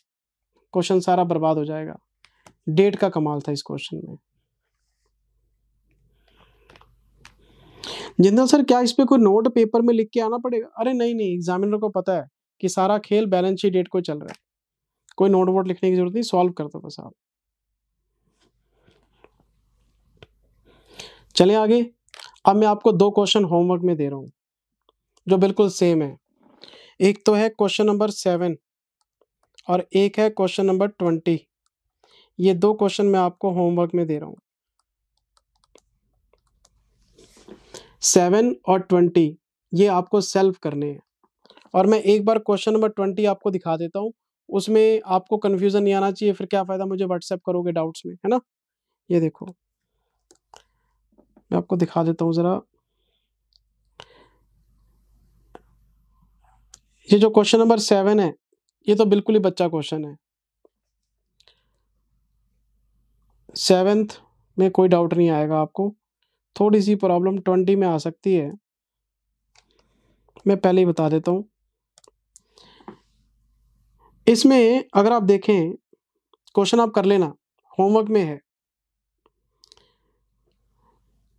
क्वेश्चन सारा बर्बाद हो जाएगा। डेट का कमाल था इस क्वेश्चन में। जिंदल सर क्या इस पे कोई नोट पेपर में लिख के आना पड़ेगा? अरे नहीं नहीं, एग्जामिनर को पता है कि सारा खेल बैलेंस शीट डेट को चल रहा है, कोई नोट वोट लिखने की जरूरत नहीं, सॉल्व कर दो बस आप। चलिए आगे। अब मैं आपको दो क्वेश्चन होमवर्क में दे रहा हूं जो बिल्कुल सेम है। एक तो है क्वेश्चन नंबर 7 और एक है क्वेश्चन नंबर 20। ये दो क्वेश्चन मैं आपको होमवर्क में दे रहा हूं, 7 और 20, ये आपको सेल्फ करने हैं। और मैं एक बार क्वेश्चन नंबर 20 आपको दिखा देता हूँ, उसमें आपको कंफ्यूजन नहीं आना चाहिए, फिर क्या फायदा मुझे व्हाट्सएप करोगे डाउट्स में, है ना। ये देखो, मैं आपको दिखा देता हूँ जरा। ये जो क्वेश्चन नंबर 7 है, ये तो बिल्कुल ही बच्चा क्वेश्चन है, 7th में कोई डाउट नहीं आएगा आपको। थोड़ी सी प्रॉब्लम 20 में आ सकती है, मैं पहले ही बता देता हूँ। इसमें अगर आप देखें, क्वेश्चन आप कर लेना, होमवर्क में है।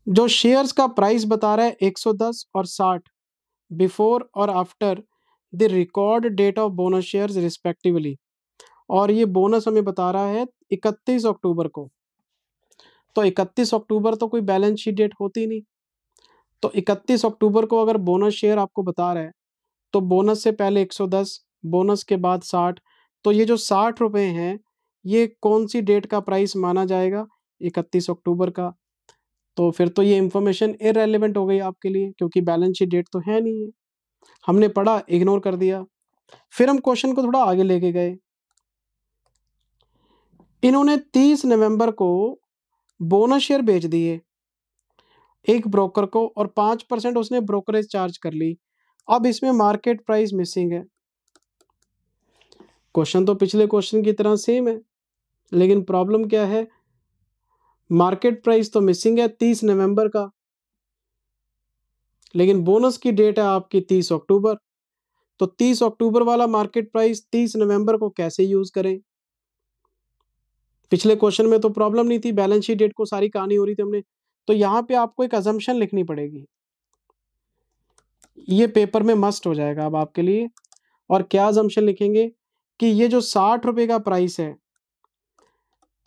जो शेयर्स का प्राइस बता रहा है 110 और 60 बिफोर और after the record date of bonus shares respectively, और ये बोनस हमें बता रहा है 31 अक्टूबर को। तो 31 अक्टूबर तो कोई बैलेंस शीट डेट होती नहीं, तो 31 अक्टूबर को अगर बोनस शेयर आपको बता रहा है तो बोनस से पहले 110, बोनस के बाद 60, तो ये जो 60 रुपए हैं ये कौन सी डेट का प्राइस माना जाएगा, 31 अक्टूबर का। तो फिर तो ये इंफॉर्मेशन इररेलेवेंट हो गई आपके लिए, क्योंकि बैलेंस शीट डेट तो है नहीं है, हमने पढ़ा इग्नोर कर दिया। फिर हम क्वेश्चन को थोड़ा आगे लेके गए, इन्होंने 30 नवंबर को बोनस शेयर बेच दिए एक ब्रोकर को, और 5% उसने ब्रोकरेज चार्ज कर ली। अब इसमें मार्केट प्राइस मिसिंग है। क्वेश्चन तो पिछले क्वेश्चन की तरह सेम है, लेकिन प्रॉब्लम क्या है, मार्केट प्राइस तो मिसिंग है 30 नवंबर का, लेकिन बोनस की डेट है आपकी 30 अक्टूबर। तो 30 अक्टूबर वाला मार्केट प्राइस 30 नवंबर को कैसे यूज करें? पिछले क्वेश्चन में तो प्रॉब्लम नहीं थी, बैलेंस शीट डेट को सारी कहानी हो रही थी हमने। तो यहां पे आपको एक अजम्पशन लिखनी पड़ेगी, ये पेपर में मस्ट हो जाएगा अब आपके लिए। और क्या अजम्पशन लिखेंगे कि ये जो 60 रुपए का प्राइस है,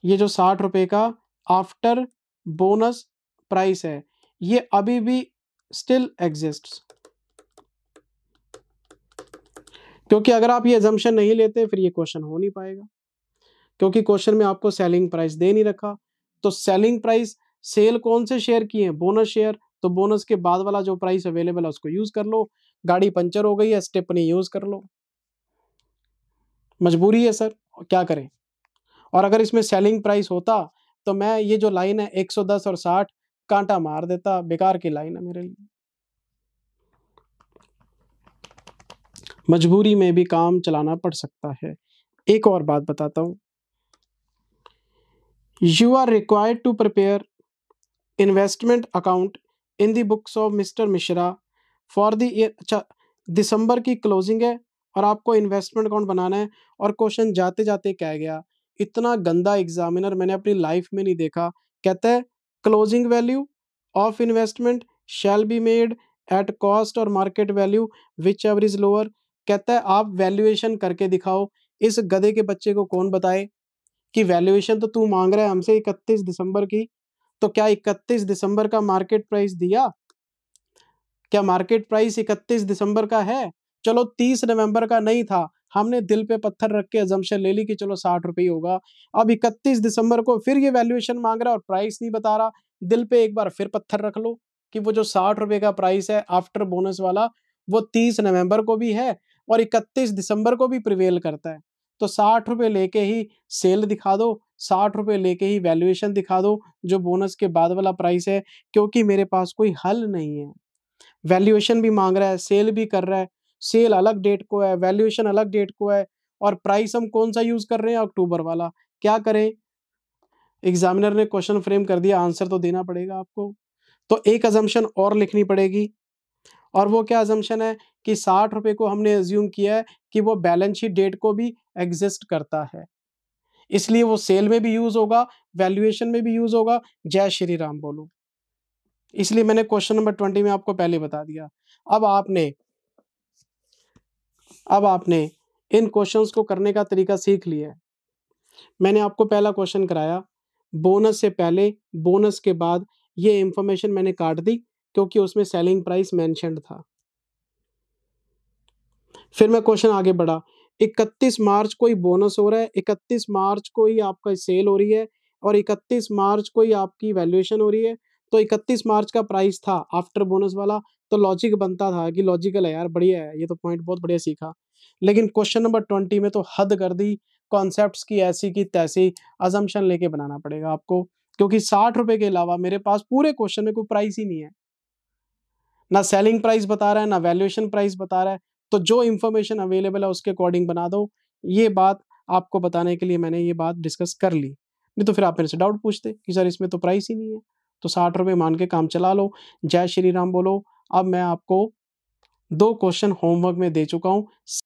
ये जो 60 रुपए का आफ्टर बोनस प्राइस है, ये अभी भी स्टिल एग्जिस्ट्स। क्योंकि अगर आप ये अजम्पशन नहीं लेते फिर ये क्वेश्चन हो नहीं पाएगा, क्योंकि क्वेश्चन में आपको सेलिंग प्राइस दे नहीं रखा। तो सेलिंग प्राइस, सेल कौन से शेयर की है, बोनस शेयर, तो बोनस के बाद वाला जो प्राइस अवेलेबल है उसको यूज कर लो। गाड़ी पंचर हो गई है, स्टेपनी यूज कर लो, मजबूरी है सर, क्या करें। और अगर इसमें सेलिंग प्राइस होता तो मैं ये जो लाइन है 110 और 60, कांटा मार देता, बेकार की लाइन है मेरे लिए। मजबूरी में भी काम चलाना पड़ सकता है। एक और बात बताता हूँ, you are required to prepare investment account in the books of mister Mishra for the year. अच्छा, दिसंबर की क्लोजिंग है और आपको इन्वेस्टमेंट अकाउंट बनाना है, और क्वेश्चन जाते जाते कह गया, इतना गंदा एग्जामिनर मैंने अपनी लाइफ में नहीं देखा। कहता है closing value of investment shall be made at cost और market value whichever is lower. कहता है आप वैल्यूएशन करके दिखाओ। इस गधे के बच्चे को कौन बताए कि वैल्यूएशन तो तू मांग रहा है हमसे 31 दिसंबर की, तो क्या 31 दिसंबर का मार्केट प्राइस दिया? क्या मार्केट प्राइस 31 दिसंबर का है? चलो 30 नवंबर का नहीं था, हमने दिल पे पत्थर रख के अजम्पशन ले ली कि चलो 60 रुपये होगा। अब 31 दिसंबर को फिर ये वैल्यूएशन मांग रहा है और प्राइस नहीं बता रहा। दिल पे एक बार फिर पत्थर रख लो कि वो जो 60 रुपये का प्राइस है आफ्टर बोनस वाला, वो 30 नवंबर को भी है और 31 दिसंबर को भी प्रिवेल करता है। तो 60 रुपये लेके ही सेल दिखा दो, 60 रुपये लेके ही वैल्यूएशन दिखा दो जो बोनस के बाद वाला प्राइस है, क्योंकि मेरे पास कोई हल नहीं है। वैल्यूएशन भी मांग रहा है, सेल भी कर रहा है, सेल अलग डेट को है, वैल्यूएशन अलग डेट को है, और प्राइस हम कौन सा यूज कर रहे हैं? अक्टूबर वाला। क्या करें? एग्जामिनर ने क्वेश्चन फ्रेम कर दिया, आंसर तो देना पड़ेगा आपको। तो एक अजम्पशन और लिखनी पड़ेगी, और वो क्या अजम्पशन है कि 60 रुपए को हमने अज्यूम किया है कि वो बैलेंस शीट डेट को भी एग्जिस्ट करता है, इसलिए वो सेल में भी यूज होगा, वैल्यूएशन में भी यूज होगा। जय श्री राम बोलो। इसलिए मैंने क्वेश्चन नंबर 20 में आपको पहले बता दिया। अब आपने अब आपने इन क्वेश्चंस को करने का तरीका सीख लिया है। मैंने आपको पहला क्वेश्चन कराया, बोनस से पहले, बोनस के बाद, ये इंफॉर्मेशन मैंने काट दी क्योंकि उसमें सेलिंग प्राइस मेंशन्ड था। फिर मैं क्वेश्चन आगे बढ़ा, 31 मार्च को ही बोनस हो रहा है, 31 मार्च को ही आपका सेल हो रही है, और 31 मार्च को ही आपकी वैल्यूएशन हो रही है। तो 31 मार्च का प्राइस था आफ्टर बोनस वाला, तो लॉजिक बनता था कि लॉजिकल है यार, बढ़िया है, ये तो पॉइंट बहुत बढ़िया सीखा। लेकिन क्वेश्चन नंबर 20 में तो हद कर दी, कॉन्सेप्ट्स की ऐसी की तैसी, अजम्पशन लेके बनाना पड़ेगा आपको, क्योंकि 60 रुपए के अलावा मेरे पास पूरे क्वेश्चन में कोई प्राइस ही नहीं है, ना सेलिंग प्राइस बता रहा है, ना वैल्यूएशन प्राइस बता रहा है। तो जो इन्फॉर्मेशन अवेलेबल है उसके अकॉर्डिंग बना दो। ये बात आपको बताने के लिए मैंने ये बात डिस्कस कर ली, नहीं तो फिर आप मेरे से डाउट पूछते कि सर इसमें तो प्राइस ही नहीं है। तो 60 रुपये मान के काम चला लो। जय श्री राम बोलो। अब मैं आपको 2 क्वेश्चन होमवर्क में दे चुका हूँ।